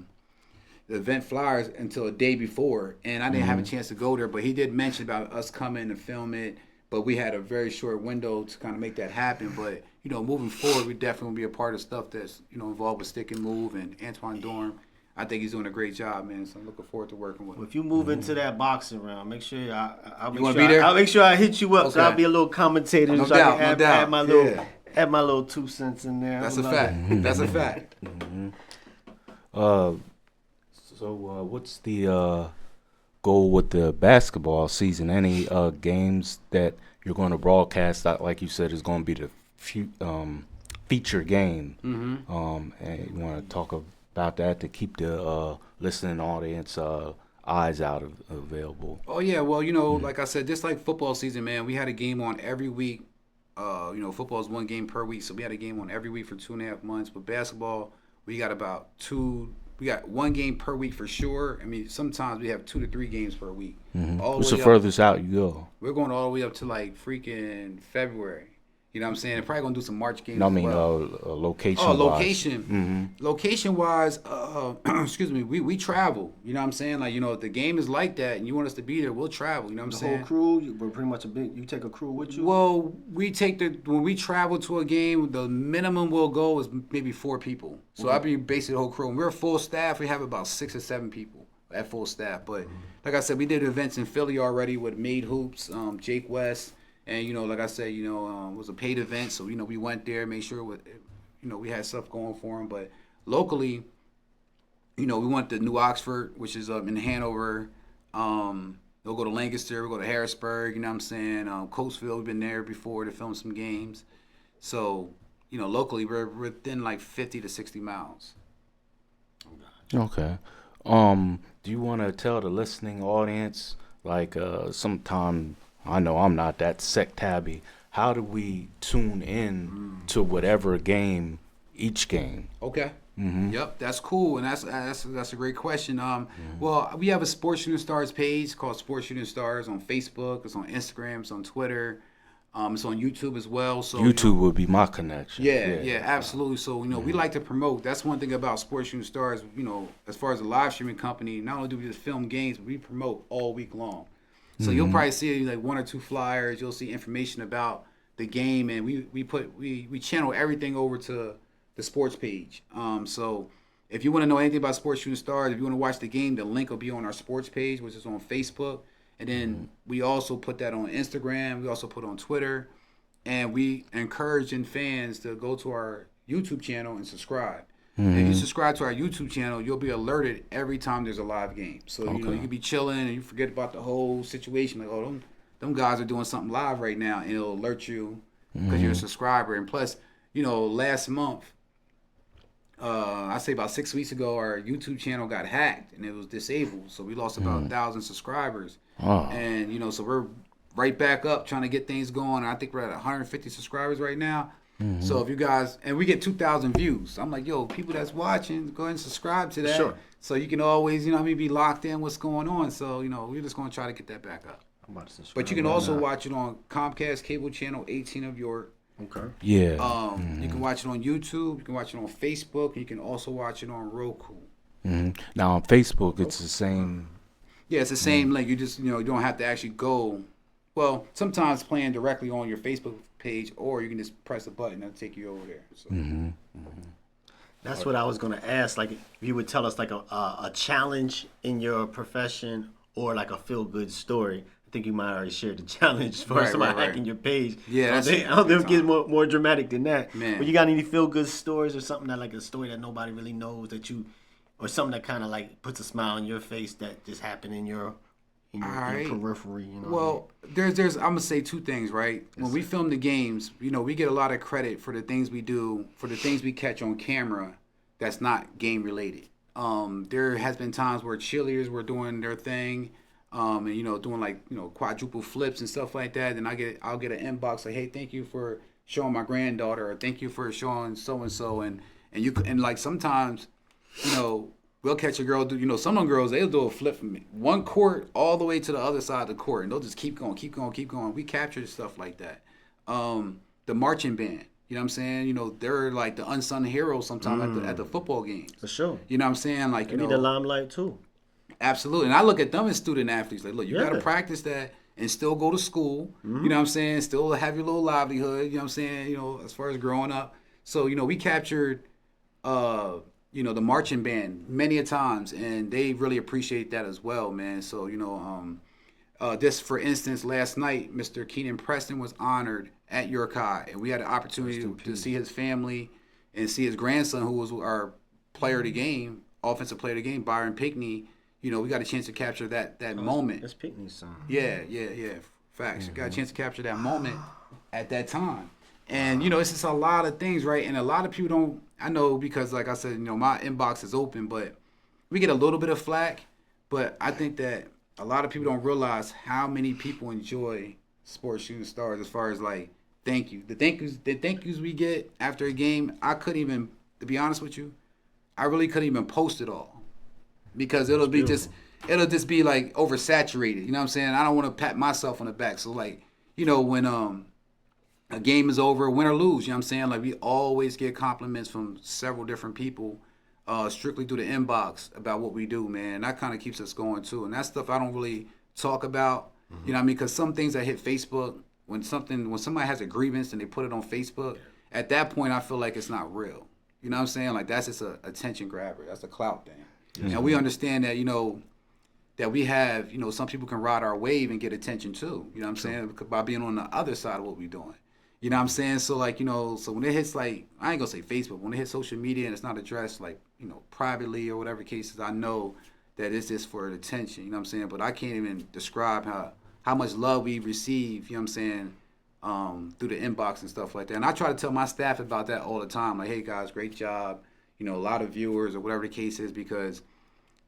C: the event flyers until a day before, and I didn't have a chance to go there. But he did mention about us coming to film it, but we had a very short window to kind of make that happen. But moving forward, we definitely will be a part of stuff that's involved with Stick and Move and Antoine Dorm. I think he's doing a great job, man. So I'm looking forward to working with him.
B: If you move into that boxing round, make sure I'll make sure I hit you up. Okay. So I'll be a little commentator.
C: No doubt.
B: Add my little 2 cents in there.
C: That's a fact. That's a fact.
A: So what's the goal with the basketball season? Any games that you're going to broadcast? Like you said, is going to be the feature game. And you want to talk about that to keep the listening audience eyes out available.
C: Oh yeah, well like I said, just like football season, man, we had a game on every week. Football is 1 game per week, so we had a game on every week for 2.5 months. But basketball, we got We got 1 game per week for sure. I mean, sometimes we have 2 to 3 games per week.
A: What's the furthest out you go?
C: We're going all the way up to like freaking February. You know what I'm saying? They're probably going to do some March games.
A: No, I mean, location.
C: Oh, location. Location-wise, excuse me, we travel. You know what I'm saying? Like, if the game is like that and you want us to be there, we'll travel. You know what I'm saying?
B: The whole crew? We're pretty much you take a crew with you?
C: Well, when we travel to a game, the minimum we'll go is maybe 4 people. So I'll be basically the whole crew. And we're a full staff. We have about 6 or 7 people at full staff. But like I said, we did events in Philly already with Made Hoops, Jake West. And, like I said, it was a paid event. So, we went there, made sure, we had stuff going for them. But locally, we went to New Oxford, which is in Hanover. We'll go to Lancaster, we'll go to Harrisburg, you know what I'm saying? Coatesville, we've been there before to film some games. So, locally, we're within like 50 to 60 miles.
A: Okay. Do you want to tell the listening audience, like, sometime I know I'm not that sect-tabby. How do we tune in to whatever game, each game?
C: Okay. Yep, that's cool, and that's a great question. Well, we have a Sports Shooting Stars page called Sports Shooting Stars on Facebook. It's on Instagram. It's on Twitter. It's on YouTube as well. So
A: YouTube would be my connection.
C: yeah, absolutely. So we like to promote. That's one thing about Sports Shooting Stars. As far as a live streaming company, not only do we just film games, but we promote all week long. So you'll probably see like 1 or 2 flyers. You'll see information about the game, and we channel everything over to the sports page. So if you want to know anything about Sports Shooting Stars, if you want to watch the game, the link will be on our sports page, which is on Facebook. And then we also put that on Instagram. We also put it on Twitter. And we encourage fans to go to our YouTube channel and subscribe. If you subscribe to our YouTube channel, you'll be alerted every time there's a live game. So, you can be chilling and you forget about the whole situation. Like, oh, them guys are doing something live right now. And it'll alert you because you're a subscriber. And plus, last month, I say about 6 weeks ago, our YouTube channel got hacked and it was disabled. So we lost about 1,000 subscribers.
A: Oh.
C: And, so we're right back up trying to get things going. I think we're at 150 subscribers right now. So if you guys, and we get 2,000 views. So I'm like, yo, people that's watching, go ahead and subscribe to that.
B: Sure.
C: So you can always, be locked in what's going on. So, we're just going to try to get that back up.
B: I'm about to subscribe.
C: But you can also watch it on Comcast Cable Channel 18 of York.
B: Okay.
A: Yeah.
C: You can watch it on YouTube. You can watch it on Facebook. And you can also watch it on Roku.
A: Now on Facebook, it's the same.
C: Yeah, it's the same link. You just, you don't have to actually go. Well, sometimes playing directly on your Facebook page, or you can just press a button and take you over there. So.
B: That's what I was gonna ask. Like, if you would tell us like a challenge in your profession or like a feel good story. I think you might already shared the challenge for somebody hacking your page.
C: Yeah,
B: I don't think it gets more dramatic than that.
C: Man.
B: But you got any feel good stories or something that like a story that nobody really knows that you, or something that kind of like puts a smile on your face that just happened in your periphery?
C: Well, there's I'm gonna say 2 things, right? When we film the games, we get a lot of credit for the things we do, for the things we catch on camera that's not game related. There has been times where cheerleaders were doing their thing, and doing like quadruple flips and stuff like that. And I'll get an inbox like, hey, thank you for showing my granddaughter, or thank you for showing so and so, and like sometimes, we'll catch a girl do, some of them girls, they'll do a flip from one court all the way to the other side of the court, and they'll just keep going. We capture stuff like that. The marching band, you know what I'm saying? They're like the unsung heroes sometimes at the football games.
B: For sure.
C: You know what I'm saying? Like,
B: they need the limelight too.
C: Absolutely. And I look at them as student athletes. Like, look, you got to practice that and still go to school. You know what I'm saying? Still have your little livelihood. You know what I'm saying? As far as growing up. So, we captured the marching band many a times, and they really appreciate that as well, man. So, this, for instance, last night, Mr. Keenan Preston was honored at York High, and we had an opportunity to see his family and see his grandson, who was our player of the game, offensive player of the game, Byron Pinkney. We got a chance to capture that moment.
B: That's Pinkney's son.
C: Yeah. Facts. Got a chance to capture that moment at that time. And, it's just a lot of things, right? And a lot of people don't, I know, because like I said, my inbox is open, but we get a little bit of flack. But I think that a lot of people don't realize how many people enjoy Sports Shooting Stars as far as like, thank you. The thank yous we get after a game, I couldn't even, to be honest with you, I really couldn't even post it all. Because it'll just be like oversaturated. You know what I'm saying? I don't want to pat myself on the back. So like, when a game is over, win or lose, you know what I'm saying? Like, we always get compliments from several different people, strictly through the inbox about what we do, man. That kind of keeps us going too. And that stuff I don't really talk about. You know what I mean? Because some things that hit Facebook, when somebody has a grievance and they put it on Facebook, at that point I feel like it's not real. You know what I'm saying? Like, that's just a attention grabber. That's a clout thing. And we understand that, that we have, some people can ride our wave and get attention too. You know what I'm saying? By being on the other side of what we're doing. You know what I'm saying? So like, so when it hits like, I ain't gonna say Facebook, when it hits social media and it's not addressed like, privately or whatever cases, I know that it's just for attention. You know what I'm saying? But I can't even describe how much love we receive. You know what I'm saying? Through the inbox and stuff like that. And I try to tell my staff about that all the time. Like, hey guys, great job. You know, a lot of viewers or whatever the case is, because,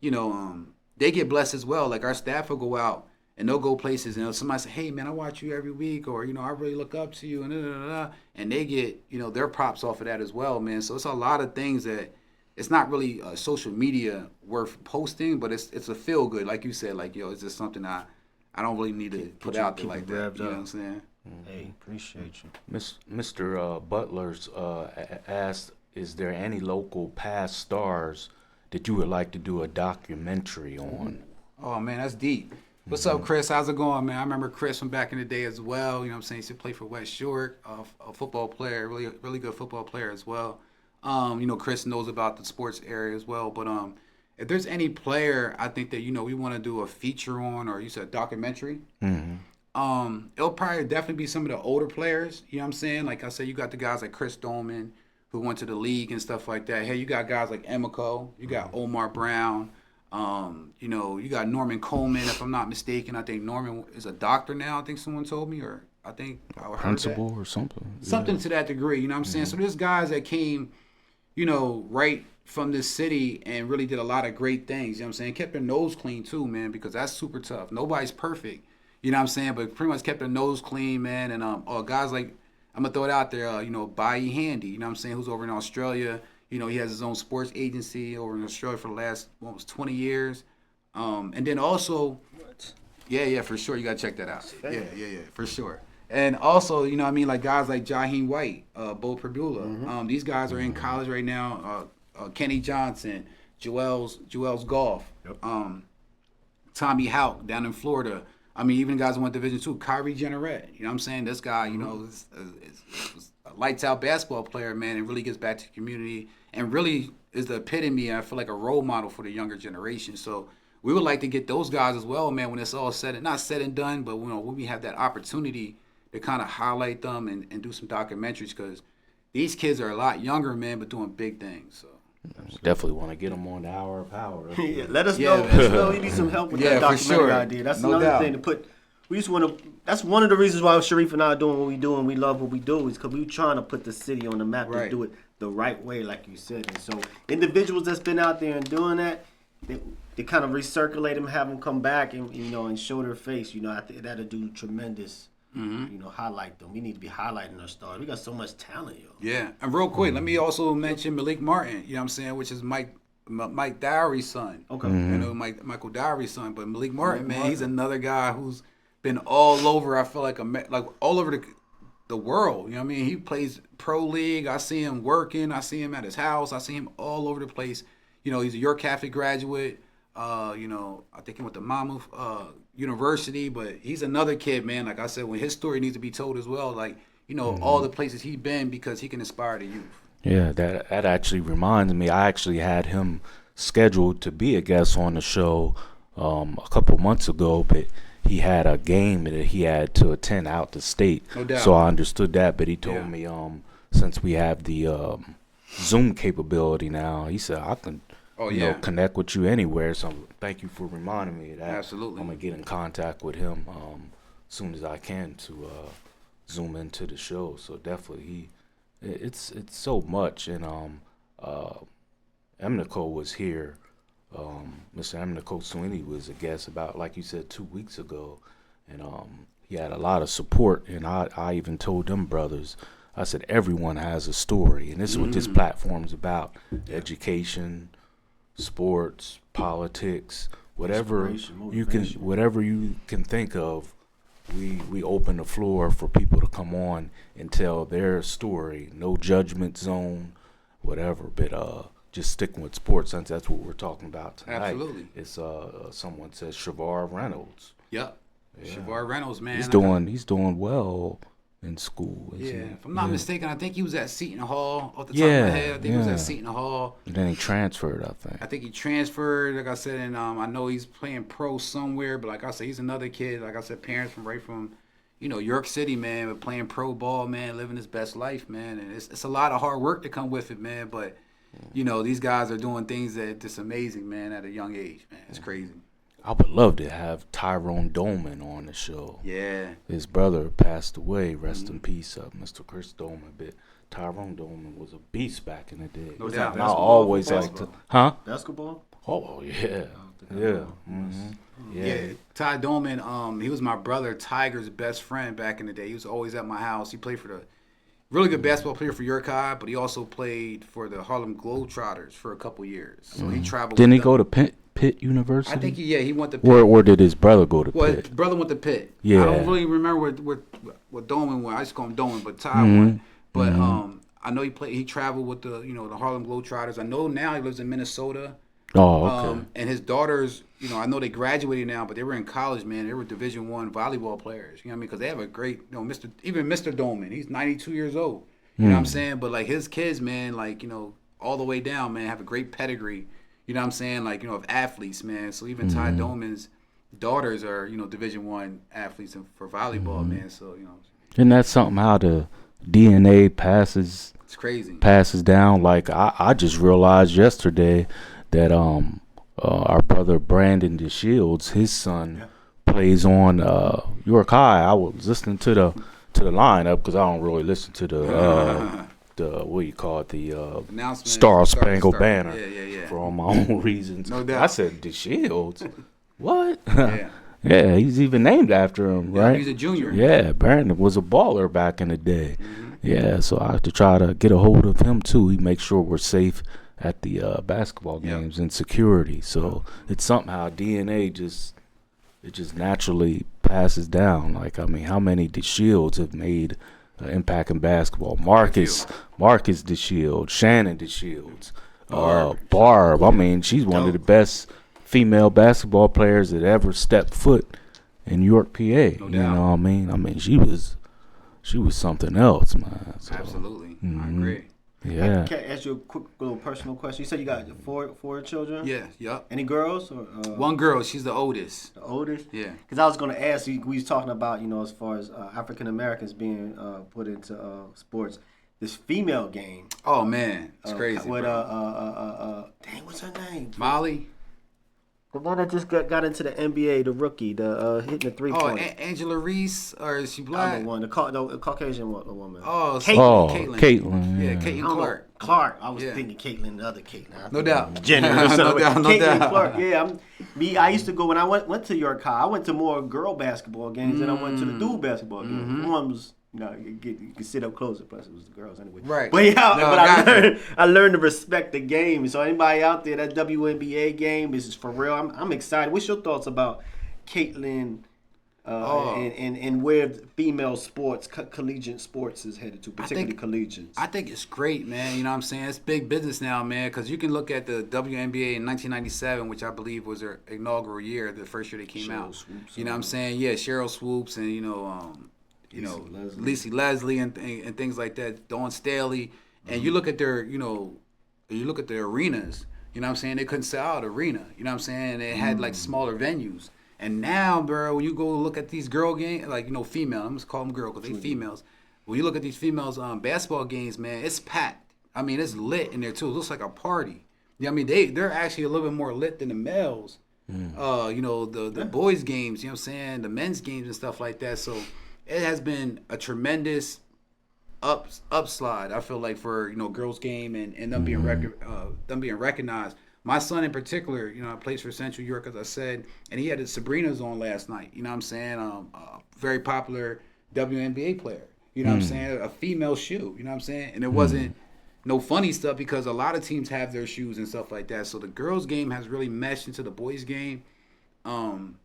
C: you know, they get blessed as well. Like, our staff will go out and they'll go places and somebody say, hey man, I watch you every week, or, you know, I really look up to you, and da, da, da, da. And they get, you know, their props off of that as well, man. So it's a lot of things that it's not really social media worth posting, but it's a feel good, like you said, like, yo, it's just something I don't really need to put out there like that. You know what I'm saying?
B: Hey, appreciate you.
A: Mr. Butler's asked, is there any local past stars that you would like to do a documentary on?
C: Oh man, that's deep. What's up, Chris? How's it going, man? I remember Chris from back in the day as well. You know what I'm saying? He used to play for West Shore, a football player, really good football player as well. You know, Chris knows about the sports area as well. But if there's any player I think that, you know, we want to do a feature on, or you said documentary, it'll probably definitely be some of the older players. You know what I'm saying? Like I said, you got the guys like Chris Doman, who went to the league and stuff like that. Hey, you got guys like Emiko, you got Omar Brown, you know, you got Norman Coleman, if I'm not mistaken. I think Norman is a doctor now, I think someone told me, or I think I heard
A: Principal
C: that.
A: or something.
C: Something to that degree, you know what I'm saying? So there's guys that came, you know, right from this city and really did a lot of great things, you know what I'm saying? Kept their nose clean too, man, because that's super tough. Nobody's perfect, you know what I'm saying? But pretty much kept their nose clean, man. And guys like, I'm going to throw it out there, you know, Bayi Handy, you know what I'm saying, who's over in Australia. You know, he has his own sports agency over in Australia for the last, 20 years. And then also, yeah, for sure. You got to check that out. Yeah, for sure. And also, you know what I mean, like guys like Jaheim White, Bo Perbula. These guys are in college right now. Kenny Johnson, Joel's Golf, Tommy Houck down in Florida. I mean, even guys who went Division II, Kyrie Jenneret. You know what I'm saying? This guy, you know, is a lights out basketball player, man, and really gets back to the community and really is the epitome, I feel like, a role model for the younger generation. So we would like to get those guys as well, man, when it's all not said and done, but, you know, when we have that opportunity to kind of highlight them and do some documentaries, because these kids are a lot younger, man, but doing big things. So
A: definitely want to get them on the Hour of Power.
B: Yeah, let us know. Let us know. We need some help with that documentary idea. That's
C: No
B: another
C: doubt.
B: thing to put. We just want to. That's one of the reasons why Shareef and I are doing what we do, and we love what we do, is because we're trying to put the city on the map to do it the right way, like you said. And so individuals that's been out there and doing that, they kind of recirculate them, have them come back, and, you know, and show their face. You know, I think that'll do tremendous. You know, highlight them. We need to be highlighting our stars. We got so much talent, yo.
C: Yeah, and real quick, let me also mention Malik Martin. You know what I'm saying, which is Mike Dowry's son.
B: Okay.
C: You know, Michael Dowry's son, but Malik Martin, man, he's another guy who's been all over. I feel like all over the world. You know what I mean? He plays pro league. I see him working. I see him at his house. I see him all over the place. You know, he's a York Catholic graduate. You know, I think he went to Monmouth University, but he's another kid, man. Like I said, when his story needs to be told as well, like, you know, all the places he's been, because he can inspire the youth.
A: Yeah, that actually reminds me. I actually had him scheduled to be a guest on the show a couple months ago, but he had a game that he had to attend out the state.
C: No doubt.
A: So I understood that, but he told me since we have the Zoom capability now, he said I can you know, connect with you anywhere. So thank you for reminding me of that.
C: Absolutely.
A: I'm gonna get in contact with him as soon as I can to zoom into the show. So definitely it's so much. And Emnico was here. Mr. Emnico Sweeney was a guest about, like you said, 2 weeks ago, and he had a lot of support. And I even told them brothers, I said, everyone has a story, and this is what this platform's about: education, sports, politics, whatever you can think of. We open the floor for people to come on and tell their story. No judgment zone, whatever. But just sticking with sports, since that's what we're talking about tonight.
C: Absolutely.
A: It's someone says Shavar Reynolds.
C: Yep. Yeah. Shavar Reynolds, man.
A: He's doing well in school.
C: Yeah, if I'm not mistaken, I think he was at Seton Hall off the top of my head. I think he was at Seton Hall.
A: And then he transferred, I think.
C: He transferred, like I said, and I know he's playing pro somewhere, but like I said, he's another kid. Like I said, parents from you know, York City, man, but playing pro ball, man, living his best life, man. And it's a lot of hard work to come with it, man. But, you know, these guys are doing things that just amazing, man, at a young age, man. It's crazy.
A: I would love to have Tyrone Dolman on the show.
C: Yeah.
A: His brother passed away. Rest in peace, Mr. Chris Dolman. But Tyrone Dolman was a beast back in the day.
C: No doubt.
A: And I always liked to, huh?
B: Basketball?
A: Oh yeah, yeah.
C: Yeah, Ty Dolman, he was my brother Tiger's best friend back in the day. He was always at my house. He played for the really good basketball player for York High, but he also played for the Harlem Globetrotters for a couple years. So he traveled.
A: Didn't he
C: with
A: go
C: them.
A: to Pitt University?
C: I think he went to Pitt.
A: Or did his brother go to
C: Well,
A: Pitt?
C: his brother went to Pitt.
A: Yeah.
C: I don't really remember what Dolman went. I just call him Dolman, but Ty went. But I know he traveled with the the Harlem Globetrotters. I know now he lives in Minnesota.
A: Oh, okay.
C: And his daughters, I know they graduated now, but they were in college, man. They were Division I volleyball players. You know what I mean? Because they have a great, Mr. Dolman, he's 92 years old. You know what I'm saying? But like his kids, man, like all the way down, man, have a great pedigree. You know what I'm saying? Like of athletes, man. So even Ty Dolman's daughters are Division I athletes for volleyball, man. So
A: Isn't that something how the DNA passes
C: it's crazy.
A: Down? Like I just realized yesterday that our brother Brandon DeShields, his son, plays on York High. I was listening to the lineup because I don't really listen to the what you call it, the Star Spangled Banner for all my own reasons.
C: No doubt.
A: I said DeShields. What?
C: Yeah.
A: Yeah, he's even named after him, right?
C: He's a junior.
A: Yeah, Brandon was a baller back in the day. Yeah, so I have to try to get a hold of him too. He makes sure we're safe at the basketball games and security. So it's somehow DNA just naturally passes down. Like, I mean, how many DeShields have made an impact in basketball? Marcus DeShields, Shannon DeShields, Barb. I mean, she's one of the best female basketball players that ever stepped foot in York, PA. You know what I mean? I mean, she was something else, man. So,
C: Absolutely. I agree.
A: yeah.
B: Can I ask you a quick little personal question? You said you got four children?
C: Yeah, yup.
B: Any girls? Or,
C: One girl, she's the oldest.
B: the oldest?
C: Yeah.
B: Because I was going to ask you, we was talking about, as far as African Americans being put into sports, this female game.
C: Oh man, it's crazy.
B: With,
C: bro.
B: dang, what's her name?
C: Molly.
B: The one that just got into the NBA, the rookie, the hitting the 3-point.
C: Angela Reese, or is she
B: I'm
C: black?
B: the one, the Caucasian woman.
C: Oh,
B: Caitlin.
A: Caitlin.
C: Yeah,
A: Yeah.
C: Caitlin
B: I don't know.
C: Clark.
B: Clark. I was
C: Yeah.
B: thinking Caitlin, the other Caitlin.
C: No doubt.
B: Jenner.
C: No doubt, no
B: Caitlin
C: doubt.
B: Clark. Yeah, I used to go when I went to York High. I went to more girl basketball games than I went to the dude basketball games. One was, you could sit up closer. Plus, it was the girls anyway.
C: Right.
B: But yeah,
C: No,
B: but I learned to respect the game. So anybody out there, that WNBA game, this is for real. I'm excited. What's your thoughts about Caitlin? And where female sports, collegiate sports is headed to, particularly collegiate.
C: I think it's great, man. You know what I'm saying? It's big business now, man, because you can look at the WNBA in 1997, which I believe was their inaugural year, the first year they came out.
B: Swoops,
C: you know what I'm saying? Yeah, Cheryl Swoops and, Lacey Leslie and things like that, Dawn Staley. And you look at their, you look at their arenas, you know what I'm saying? They couldn't sell out an arena, you know what I'm saying? They had, like, smaller venues. And now, bro, when you go look at these girl games, like, female, I'm just call them girl because they females. When you look at these females basketball games, man, it's packed. I mean, it's lit in there, too. It looks like a party. Yeah, I mean, they're actually a little bit more lit than the males. The boys' games, you know what I'm saying? The men's games and stuff like that. So it has been a tremendous upslide, I feel like, for, girls' game and them being recognized. My son in particular, plays for Central York, as I said, and he had his Sabrinas on last night. You know what I'm saying? A very popular WNBA player. You know what I'm saying? A female shoe. You know what I'm saying? And it wasn't no funny stuff because a lot of teams have their shoes and stuff like that. So the girls' game has really meshed into the boys' game. And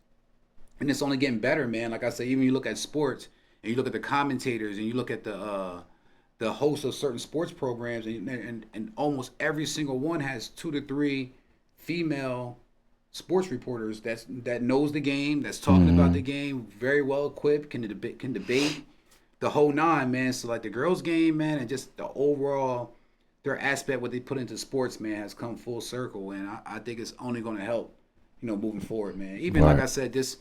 C: it's only getting better, man. Like I said, even you look at sports and you look at the commentators and you look at the hosts of certain sports programs, and almost every single one has 2 to 3 female sports reporters that knows the game, that's talking about the game, very well equipped, can debate the whole nine, man. So like the girls' game, man, and just the overall their aspect, what they put into sports, man, has come full circle, and I think it's only going to help, moving forward, man. Even like I said, this.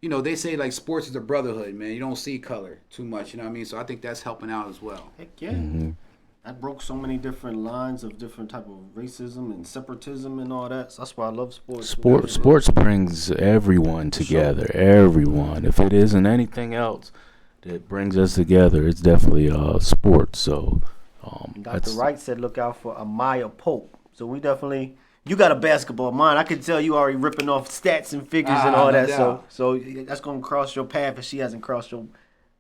C: They say like sports is a brotherhood, man. You don't see color too much, you know what I mean? So I think that's helping out as well.
B: Heck yeah. that broke so many different lines of different type of racism and separatism and all that. So that's why I love sports.
A: Sports brings everyone together. Everyone. If it isn't anything else that brings us together, it's definitely sports. So
B: Dr. Wright said, "Look out for Amaya Pope." So we definitely. You got a basketball mind. I can tell you already ripping off stats and figures and all
C: no
B: that.
C: doubt.
B: So that's gonna cross your path if she hasn't crossed your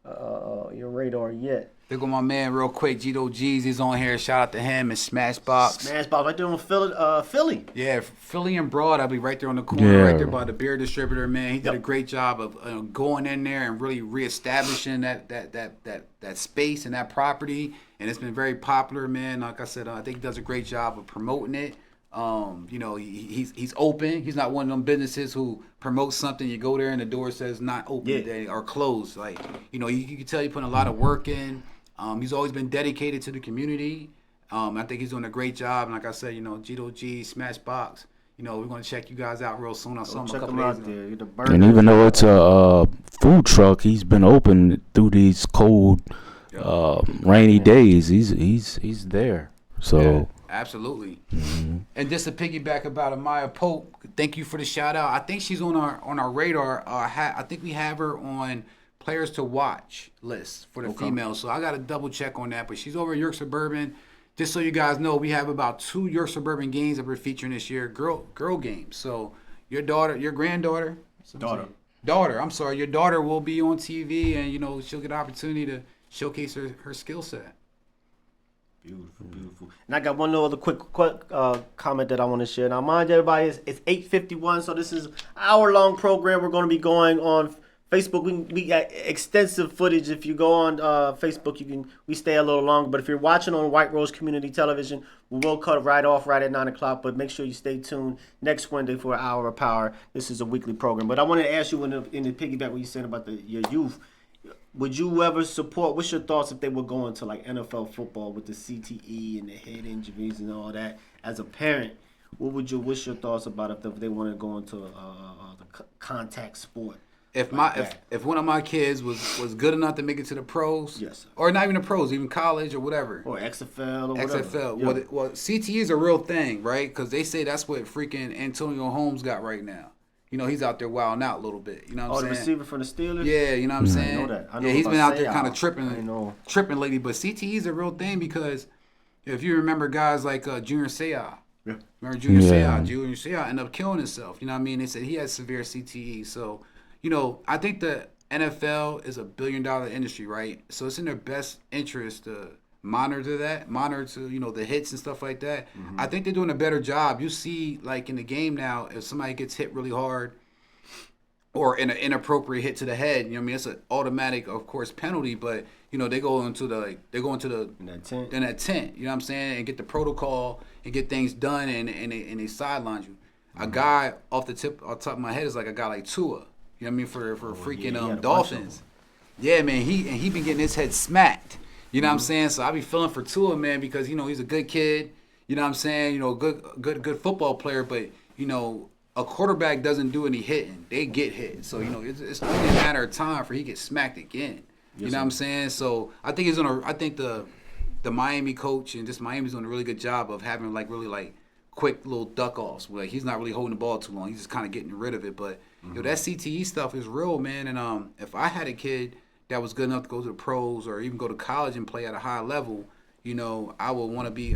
B: radar yet.
C: There go my man real quick. Gito G's, he's on here. Shout out to him and Smashbox.
B: Smashbox right there on Philly.
C: Yeah, Philly and Broad. I'll be right there on the corner,
A: Yeah.
C: right there by the beer distributor. Man, he did a great job of going in there and really reestablishing that space and that property. And it's been very popular, man. Like I said, I think he does a great job of promoting it. He's open. He's not one of them businesses who promotes something. You go there and the door says not open today or closed. Like, you can tell you putting a lot of work in. He's always been dedicated to the community. I think he's doing a great job. And like I said, Gito G, Smashbox. We're gonna check you guys out real soon. I saw him a couple days ago.
A: And even though it's a food truck, he's been open through these cold, rainy days. He's there. So.
C: Yeah, absolutely. And just to piggyback about Amaya Pope, thank you for the shout out. I think she's on our radar. I think we have her on players to watch list for the females. So I got to double check on that. But she's over at York Suburban. Just so you guys know, we have about 2 York Suburban games that we're featuring this year, girl games. So your granddaughter, your daughter will be on TV, and she'll get an opportunity to showcase her skill set.
B: Beautiful. And I got one little other quick comment that I want to share. Now, mind everybody, it's 8:51, so this is an hour-long program. We're going to be going on Facebook. We got extensive footage. If you go on Facebook, we stay a little longer. But if you're watching on White Rose Community Television, we will cut right off right at 9 o'clock. But make sure you stay tuned next Wednesday for an hour of power. This is a weekly program. But I wanted to ask you in the piggyback what you said about your youth. Would you ever support? What's your thoughts if they were going to like NFL football with the CTE and the head injuries and all that? As a parent, what's your thoughts about if they want to go into the contact sport?
C: If one of my kids was good enough to make it to the pros,
B: yes, sir.
C: Or not even the pros, even college or whatever,
B: or XFL or whatever.
C: XFL. Yeah. Well, CTE is a real thing, right? Because they say that's what freaking Antonio Holmes got right now. He's out there wilding out a little bit. You know what I'm saying?
B: The receiver for the Steelers?
C: Yeah, you know what I'm saying?
B: I know that. I know
C: he's been out there kind of
B: tripping
C: lately. But CTE is a real thing because if you remember guys like Junior Seau.
B: Yeah.
C: Remember Junior Seau? Junior Seau ended up killing himself. You know what I mean? They said he had severe CTE. So, I think the NFL is a billion-dollar industry, right? So it's in their best interest to monitor the hits and stuff like that. I think they're doing a better job. You see, like in the game now, if somebody gets hit really hard or in an inappropriate hit to the head, it's an automatic, of course, penalty. But they go into in that tent. You know what I'm saying, and get the protocol and get things done, and they sideline you. A guy off the top of my head is like a guy like Tua. You know what I mean, for freaking Dolphins. Yeah, man, he been getting his head smacked. You know what I'm saying? So I be feeling for Tua, man, because he's a good kid. You know what I'm saying? Good football player, but a quarterback doesn't do any hitting; they get hit. So it's only a matter of time for he gets smacked again. You know what I'm saying? So I think I think the Miami coach and just Miami's doing a really good job of having really quick little duck offs. Like he's not really holding the ball too long; he's just kind of getting rid of it. But that CTE stuff is real, man. And if I had a kid that was good enough to go to the pros or even go to college and play at a high level, I would be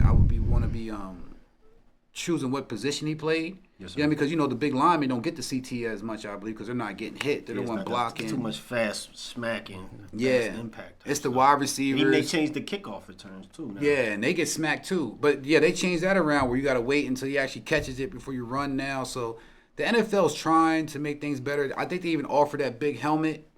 C: choosing what position he played. Yes, sir. Because the big linemen don't get the CT as much, I believe, because they're not getting hit. They're the one blocking.
B: Too much fast smacking.
C: Fast
B: impact.
C: It's the wide receivers.
B: Even they changed the kickoff returns too now.
C: Yeah, and they get smacked too. But yeah, they changed that around where you got to wait until he actually catches it before you run now. So the NFL is trying to make things better. I think they even offer that big helmet.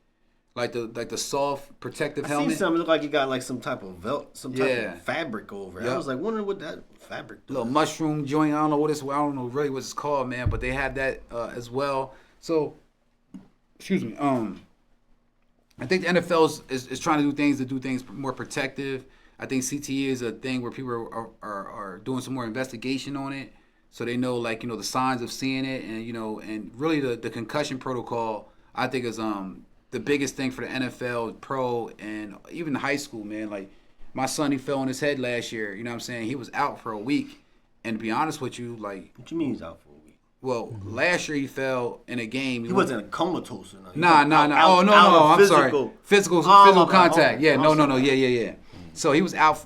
C: Like the soft protective helmet.
B: I see something look like you got like some type of type of fabric over it.
C: Yep.
B: I was like wondering what that fabric does.
C: Little mushroom joint. I don't know really what it's called, man. But they have that as well. So, excuse me. I think the NFL is trying to do things more protective. I think CTE is a thing where people are doing some more investigation on it, so they know the signs of seeing it, and and really the concussion protocol. I think is the biggest thing for the NFL, pro, and even high school, man. Like, my son, he fell on his head last year. You know what I'm saying? He was out for a week. And to be honest with you, like,
B: What you mean he's out for a week?
C: well, last year he fell in a game.
B: He wasn't comatose or nothing.
C: Nah. Oh, no. I'm sorry. Physical contact. Yeah, no. Yeah. So he was out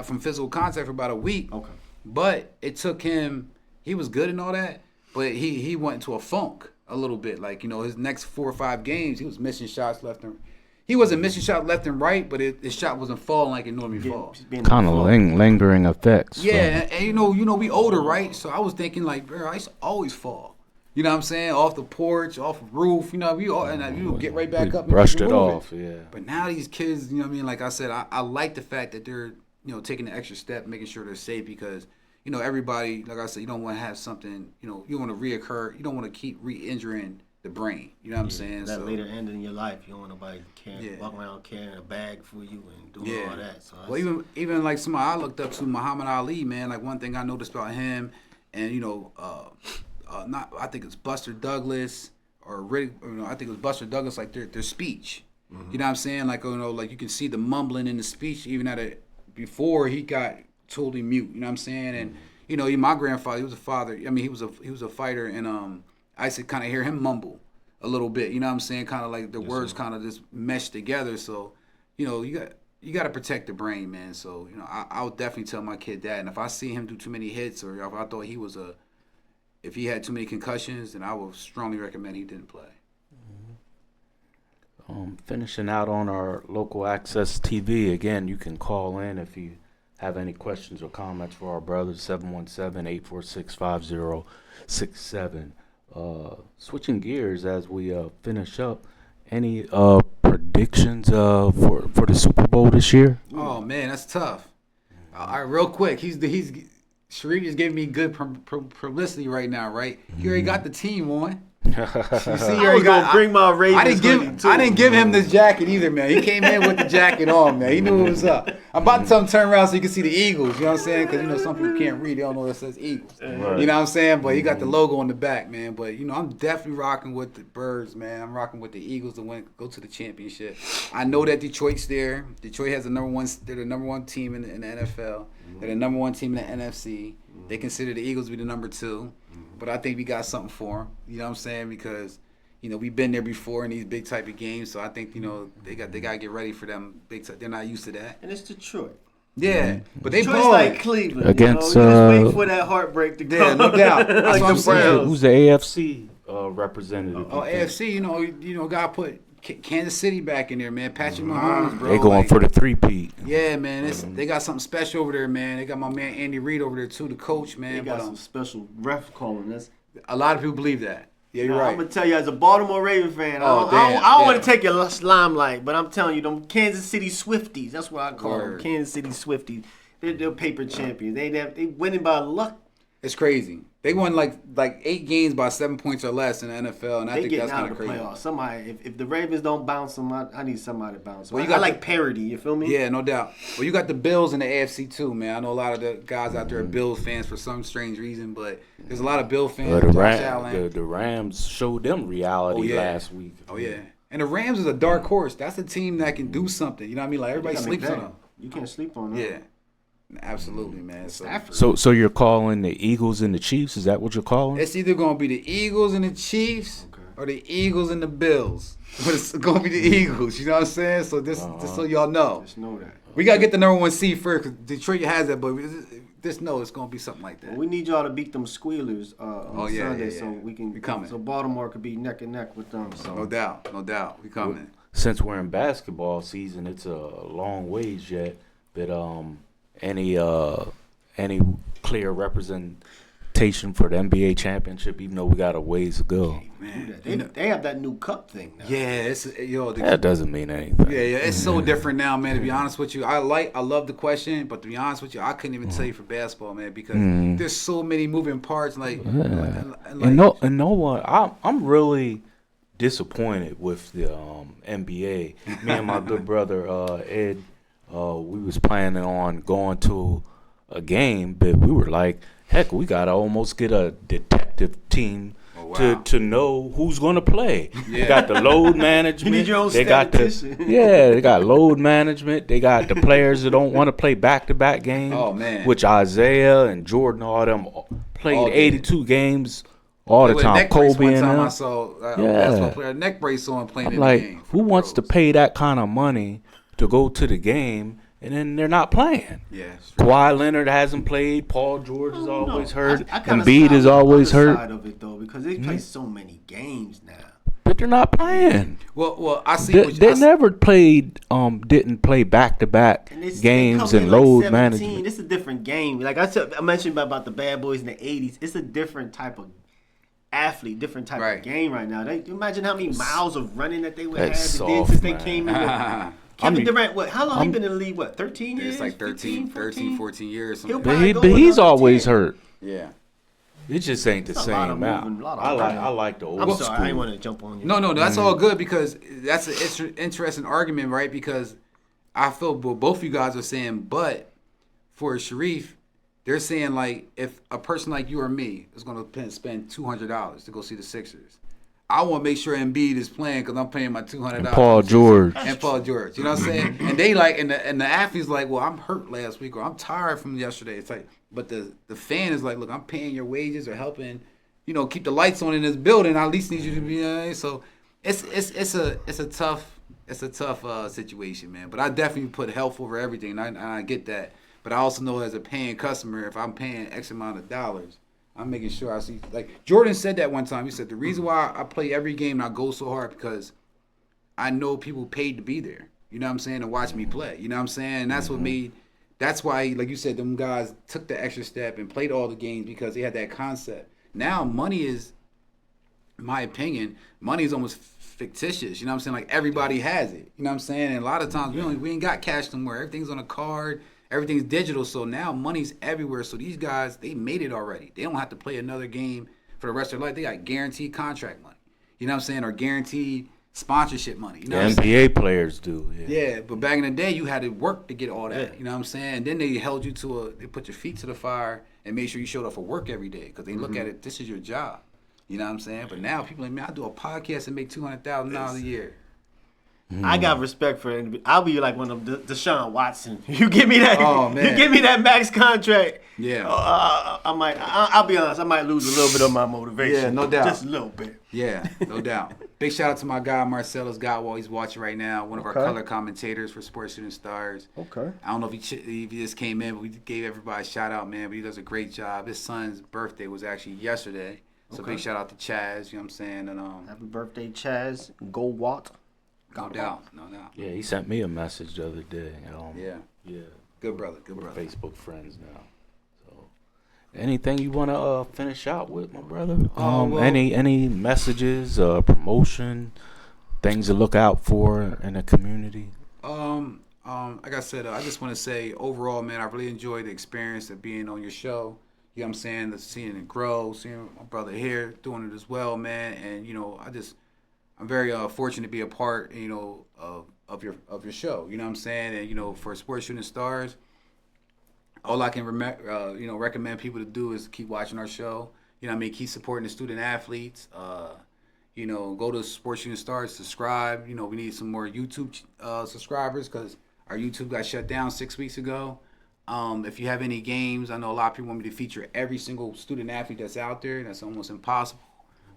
C: from physical contact for about a week.
B: Okay.
C: But it took him, he was good and all that, but he went into a funk a little bit. Like, you know, his next 4 or 5 games, he was missing shots left and he wasn't missing shots left and right, but his shot wasn't falling like it normally falls.
A: Kind of lingering effects.
C: Yeah, and you know, we older, right? So I was thinking like, bro, I used to always fall. You know what I'm saying? Off the porch, off the roof, you know, you get right back up.
A: Brushed it off, yeah.
C: But now these kids, you know what I mean? Like I said, I like the fact that they're, you know, taking the extra step, making sure they're safe because, you know, everybody, like I said, you don't want to have something, you know, you don't want to reoccur. You don't want to keep re-injuring the brain. You know what I'm saying?
B: That later end in your life, you don't want nobody walking around carrying a bag for you and doing all that. So
C: well, even like somebody I looked up to, Muhammad Ali, man. Like one thing I noticed about him, and you know, I think it's Buster Douglas or Riddick. You know, I think it was Buster Douglas. Like their speech. Mm-hmm. You know what I'm saying? Like, you know, like you can see the mumbling in the speech even before he got totally mute. You know what I'm saying? And you know, my grandfather, he was a father. I mean, he was a fighter, and I used to kind of hear him mumble a little bit. You know what I'm saying? Kind of like the words kind of just mesh together. So, you know, you got to protect the brain, man. So, you know, I would definitely tell my kid that. And if I see him do too many hits, or if I thought if he had too many concussions, then I would strongly recommend he didn't play.
A: Finishing out on our local access TV, again, you can call in if you have any questions or comments for our brothers, 717-846-5067. Switching gears as we finish up, any predictions for the Super Bowl this year?
C: Oh man, that's tough. All right, real quick, Shareef is giving me good publicity right now, right? He already got the team on. You see,
B: I was gonna bring my Ravens.
C: I didn't give him this jacket either, man. He came in with the jacket on, man. He knew what was up. I'm about to tell him to turn around so you can see the Eagles. You know what I'm saying? Because you know some people can't read; they don't know that says Eagles. Right. You know what I'm saying? But he got the logo on the back, man. But you know, I'm definitely rocking with the Birds, man. I'm rocking with the Eagles to go to the championship. I know that Detroit's there. Detroit has they're the number one team in the NFL. They're the number one team in the NFC. They consider the Eagles to be the number 2. But I think we got something for them. You know what I'm saying? Because, you know, we've been there before in these big type of games. So I think, you know, they got to get ready for them big type. They're not used to that.
B: And it's Detroit.
C: Yeah. But they
B: Detroit's
C: balling.
B: like Cleveland.
A: Against,
B: you know? You just wait for that heartbreak to come.
C: Yeah, no doubt. That's
B: like
C: what I'm
B: the
C: saying.
B: Browns.
A: Who's the AFC representative?
C: Oh, AFC, you know, got to put Kansas City back in there, man. Patrick Mahomes, bro.
A: They going for the 3-peat.
C: Yeah, man. They got something special over there, man. They got my man Andy Reid over there, too, the coach, man.
B: They got some special ref calling this.
C: A lot of people believe that. Yeah, you're right.
B: I'm going to tell you, as a Baltimore Raven fan,
C: Oh,
B: I
C: damn,
B: don't
C: yeah.
B: want to take your limelight, but I'm telling you, them Kansas City Swifties, that's what I call them,
C: Word.
B: Kansas City Swifties. They're paper champions. They winning by luck.
C: It's crazy. They won like 8 games by 7 points or less in the NFL, and I think that's kind of crazy.
B: Playoffs. Somebody, if the Ravens don't bounce them, I need somebody to bounce them.
C: Well,
B: I like parity. You feel me?
C: Yeah, no doubt. Well, you got the Bills in the AFC too, man. I know a lot of the guys out there are Bills fans for some strange reason, but there's a lot of Bill fans.
A: The Rams showed them reality last week.
C: Oh yeah, and the Rams is a dark horse. That's a team that can do something. You know what I mean? Like everybody sleeps on them.
B: You can't sleep on them.
C: Yeah. Absolutely, man.
A: So you're calling the Eagles and the Chiefs? Is that what you're calling?
C: It's either going to be the Eagles and the Chiefs or the Eagles and the Bills. But it's going to be the Eagles. You know what I'm saying? So just so y'all know.
B: Just know that.
C: We got to get the number 1 seed first because Detroit has that, but just know it's going to be something like that.
B: Well, we need y'all to beat them Squealers on Sunday so we can.
C: We coming.
B: So Baltimore could be neck and neck with them. So.
C: No doubt. We coming.
A: Since we're in basketball season, it's a long ways yet, but any clear representation for the NBA championship, even though we got a ways to go.
C: Man,
B: they have that new cup thing now.
C: Yeah,
A: that doesn't mean anything.
C: Yeah, it's so different now, man. To be honest with you, I love the question, but to be honest with you, I couldn't even tell you for basketball, man, because there's so many moving parts.
A: And no one, I'm really disappointed with the NBA. Me and my good brother Ed. We was planning on going to a game, but we were like, heck, we gotta almost get a detective team
C: wow.
A: to know who's going to play. They got the load management.
B: You need your own
A: they got
B: statistician.
A: they got load management. They got the players that don't want to play back-to-back games.
C: Oh, man.
A: Which Isaiah and Jordan, all them played
C: All game.
A: 82 games all the
C: With a
A: time.
C: neck brace
A: Kobe
C: one
A: and
C: time
A: them.
C: I saw
A: Yeah.
C: basketball player a neck brace on playing
A: I'm
C: in
A: like,
C: the game.
A: who wants to pay that kind of money to go to the game and then they're not playing?
C: Yeah, it's true.
A: Kawhi Leonard hasn't played. Paul George is always hurt.
B: I kinda
A: Embiid
B: side
A: is
B: with the
A: always
B: other
A: hurt.
B: Side of it though, because they play so many games now.
A: But they're not playing.
C: Well, I see.
A: They never played. Didn't play back-to-back
B: And they
A: games
B: come
A: and
B: in like
A: load
B: 17.
A: management.
B: It's a different game. Like I mentioned about the bad boys in the '80s. It's a different type of athlete, different type
C: Right.
B: of game right now. Imagine how many miles of running that they would have
A: That's
B: did
A: soft,
B: since they
A: man.
B: came in. Kevin Durant, what? How long he been in the league? What? 13 years?
C: It's like 13,
B: 14?
C: 14 years.
B: He'll
C: Something.
B: probably
A: But
B: go
A: he's
B: another
A: always
B: 10.
A: hurt.
C: Yeah.
A: It just ain't the
B: It's a lot of
A: same out.
B: moving, a lot of
A: I
B: running.
A: like the old
B: I'm
A: school.
B: sorry, I didn't want to jump on you.
C: No, that's all good because that's an interesting argument, right? Because I feel both of you guys are saying, but for Shareef, they're saying like if a person like you or me is going to spend $200 to go see the Sixers, I want to make sure Embiid is playing because I'm paying my $200.
A: And Paul George.
C: And Paul George, you know what I'm saying? And they like, and the athlete's like, well, I'm hurt last week or I'm tired from yesterday. It's like, but the fan is like, look, I'm paying your wages or helping, keep the lights on in this building. I at least need you to be, so it's a tough situation, man. But I definitely put health over everything, and I get that. But I also know as a paying customer, if I'm paying X amount of dollars, I'm making sure I see. Like Jordan said that one time. He said the reason why I play every game and I go so hard because I know people paid to be there. You know what I'm saying? To watch me play. You know what I'm saying? And that's what made. That's why, like you said, them guys took the extra step and played all the games because they had that concept. Now money is, in my opinion, money is almost fictitious. You know what I'm saying? Like everybody has it. You know what I'm saying? And a lot of times we ain't got cash no more. Everything's on a card. Everything's digital. So now money's everywhere. So these guys, they made it already. They don't have to play another game for the rest of their life. They got guaranteed contract money. You know what I'm saying? Or guaranteed sponsorship money. You know
A: The NBA players do.
C: yeah, but back in the day, you had to work to get all that. You know what I'm saying? And then they held you they put your feet to the fire and made sure you showed up for work every day because they look at it, this is your job. You know what I'm saying? But now people like, man, I do a podcast and make $200,000 a year.
B: I got respect for it. I'll be like one of them, Deshaun Watson. You give me that.
C: Oh, man.
B: You give me that max contract.
C: Yeah.
B: I'll be honest. I might lose a little bit of my motivation.
C: Yeah, no doubt.
B: Just a little bit.
C: Yeah, no doubt. Big shout out to my guy Marcellus Godwall. He's watching right now. One of our color commentators for Sports Shooting Stars.
B: Okay.
C: I don't know if he just came in, but we gave everybody a shout out, man. But he does a great job. His son's birthday was actually yesterday, so big shout out to Chaz. You know what I'm saying? And
B: Happy birthday, Chaz. Go Walt.
C: no doubt.
A: Yeah, he sent me a message the other day.
C: Yeah, good brother.
A: We're Facebook friends now. So, anything you want to finish out with, my brother?
C: Well,
A: any messages, promotion, things to look out for in the community?
C: Like I said, I just want to say overall, man, I really enjoyed the experience of being on your show. You know what I'm saying? Seeing it grow, seeing my brother here doing it as well, man. And I'm very fortunate to be a part, of your show. You know what I'm saying? And for Sports Shooting Stars, all I can recommend people to do is keep watching our show. You know what I mean? Keep supporting the student athletes. Go to Sports Shooting Stars, subscribe. We need some more YouTube subscribers because our YouTube got shut down 6 weeks ago. If you have any games, I know a lot of people want me to feature every single student athlete that's out there. That's almost impossible.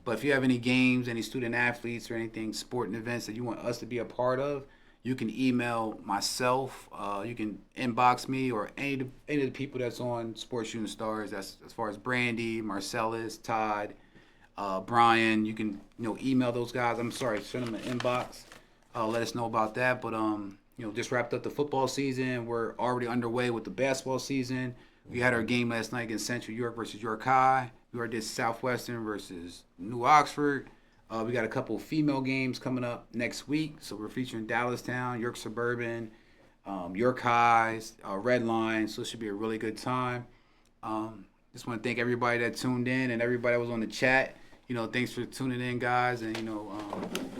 C: But if you have any games, any student athletes or anything, sporting events that you want us to be a part of, you can email myself. You can inbox me or any of the people that's on Sports Shooting Stars. That's as far as Brandy, Marcellus, Todd, Brian. You can email those guys. I'm sorry, send them an inbox. Let us know about that. But just wrapped up the football season. We're already underway with the basketball season. We had our game last night against Central York versus York High. We already did Southwestern versus New Oxford. We got a couple female games coming up next week. So we're featuring Dallastown, York Suburban, York Highs, Red Line. So it should be a really good time. Just want to thank everybody that tuned in and everybody that was on the chat. Thanks for tuning in, guys. And,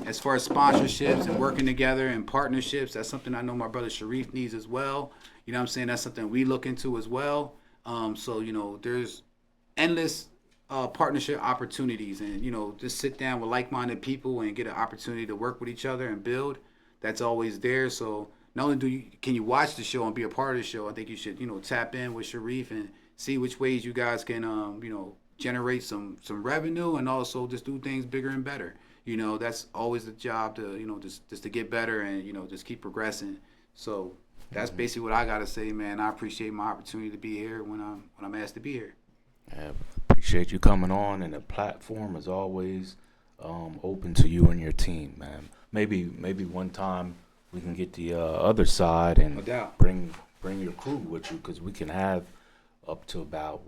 C: as far as sponsorships and working together and partnerships, that's something I know my brother Shareef needs as well. You know what I'm saying? That's something we look into as well. So, there's endless partnership opportunities, and just sit down with like-minded people and get an opportunity to work with each other and build. That's always there. So not only can you watch the show and be a part of the show, I think you should tap in with Shareef and see which ways you guys can generate some revenue, and also just do things bigger and better. That's always the job, to just to get better and just keep progressing. So that's basically what I gotta say, man. I appreciate my opportunity to be here when I'm asked to be here.
A: I appreciate you coming on, and the platform is always open to you and your team, man. Maybe one time we can get the other side and
C: No doubt.
A: bring your crew with you, because we can have up to about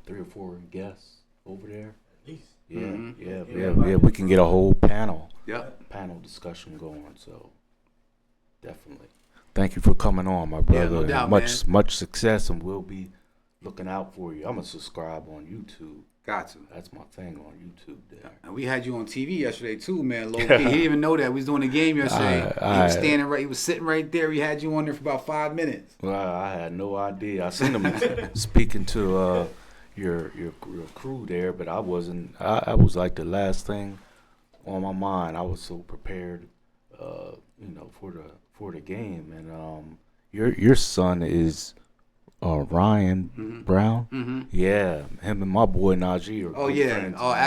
A: 3 or 4 guests over there.
B: At least.
A: Yeah,
C: Mm-hmm.
A: yeah. We can get a whole panel discussion going. So definitely, thank you for coming on, my brother.
C: no doubt,
A: and
C: man.
A: much success, and we'll be looking out for you. I'm gonna subscribe on YouTube.
C: Got to.
A: That's my thing on YouTube there.
C: And we had you on TV yesterday too, man. Low key. He didn't even know that we was doing a game yesterday. He was sitting right there. We had you on there for about 5 minutes.
A: Well, I had no idea. I seen him speaking to your crew there, but I wasn't. I was like the last thing on my mind. I was so prepared, for the game. And your son is Ryan Brown.
C: Mm-hmm.
A: Yeah, him and my boy Najee are
C: Oh
A: good
C: yeah.
A: friends,
C: Oh,
A: man.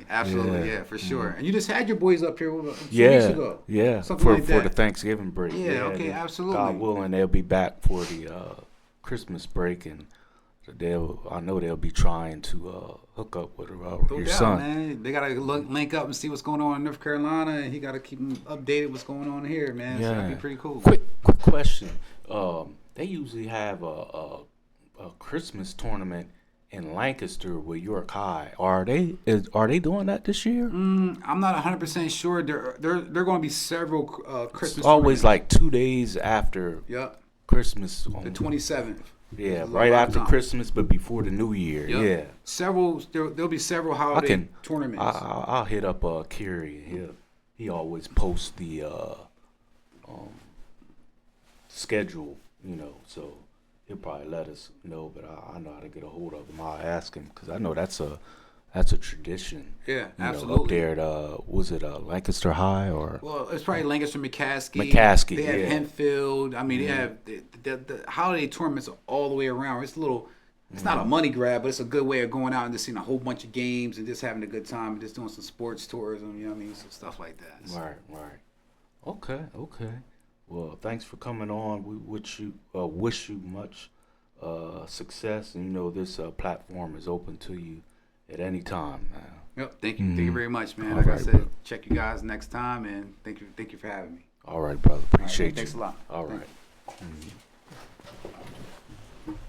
C: absolutely.
A: Yeah.
C: For sure. And you just had your boys up here 2 weeks
A: Yeah,
C: ago.
A: yeah,
C: Something
A: for
C: like that.
A: the Thanksgiving break.
C: Yeah, okay,
A: they-
C: absolutely.
A: God willing, they'll be back for the Christmas break, and I know they'll be trying to hook up with
C: No
A: your
C: doubt,
A: son.
C: man. They gotta link up and see what's going on in North Carolina, and he gotta keep them updated what's going on here, man. So that'd be pretty cool.
A: Quick question. They usually have a Christmas tournament in Lancaster with York High. Are they doing that this year?
C: I'm not 100% sure. There going to be several Christmas.
A: It's always
C: tournaments.
A: like 2 days after
C: Yep.
A: Christmas.
C: The 27th.
A: Yeah,
C: It's a
A: right
C: lot
A: after
C: of time.
A: Christmas, but before the New Year.
C: Yep.
A: Yeah.
C: There'll be several holiday tournaments.
A: I'll hit up Kerry. He always posts the schedule, so he'll probably let us know. But I know how to get a hold of him. I'll ask him, because I know that's a tradition.
C: Yeah,
A: Up
C: absolutely.
A: there at was it Lancaster High or?
C: Well, it's probably Lancaster, McCaskey.
A: McCaskey,
C: They have
A: yeah.
C: Hempfield. I mean, they have the holiday tournaments all the way around. It's a little. It's not a money grab, but it's a good way of going out and just seeing a whole bunch of games and just having a good time and just doing some sports tourism. You know what I mean? Some stuff like that. So.
A: Right. Okay. Well, thanks for coming on. We wish you much success, and this platform is open to you at any time, man.
C: Yep. Thank you. Thank you very much, man.
A: All
C: Like I
A: right,
C: said,
A: bro.
C: check you guys next time, and thank you for having me.
A: All right, brother. Appreciate you.
C: Thanks a lot.
A: All
C: Thank
A: right.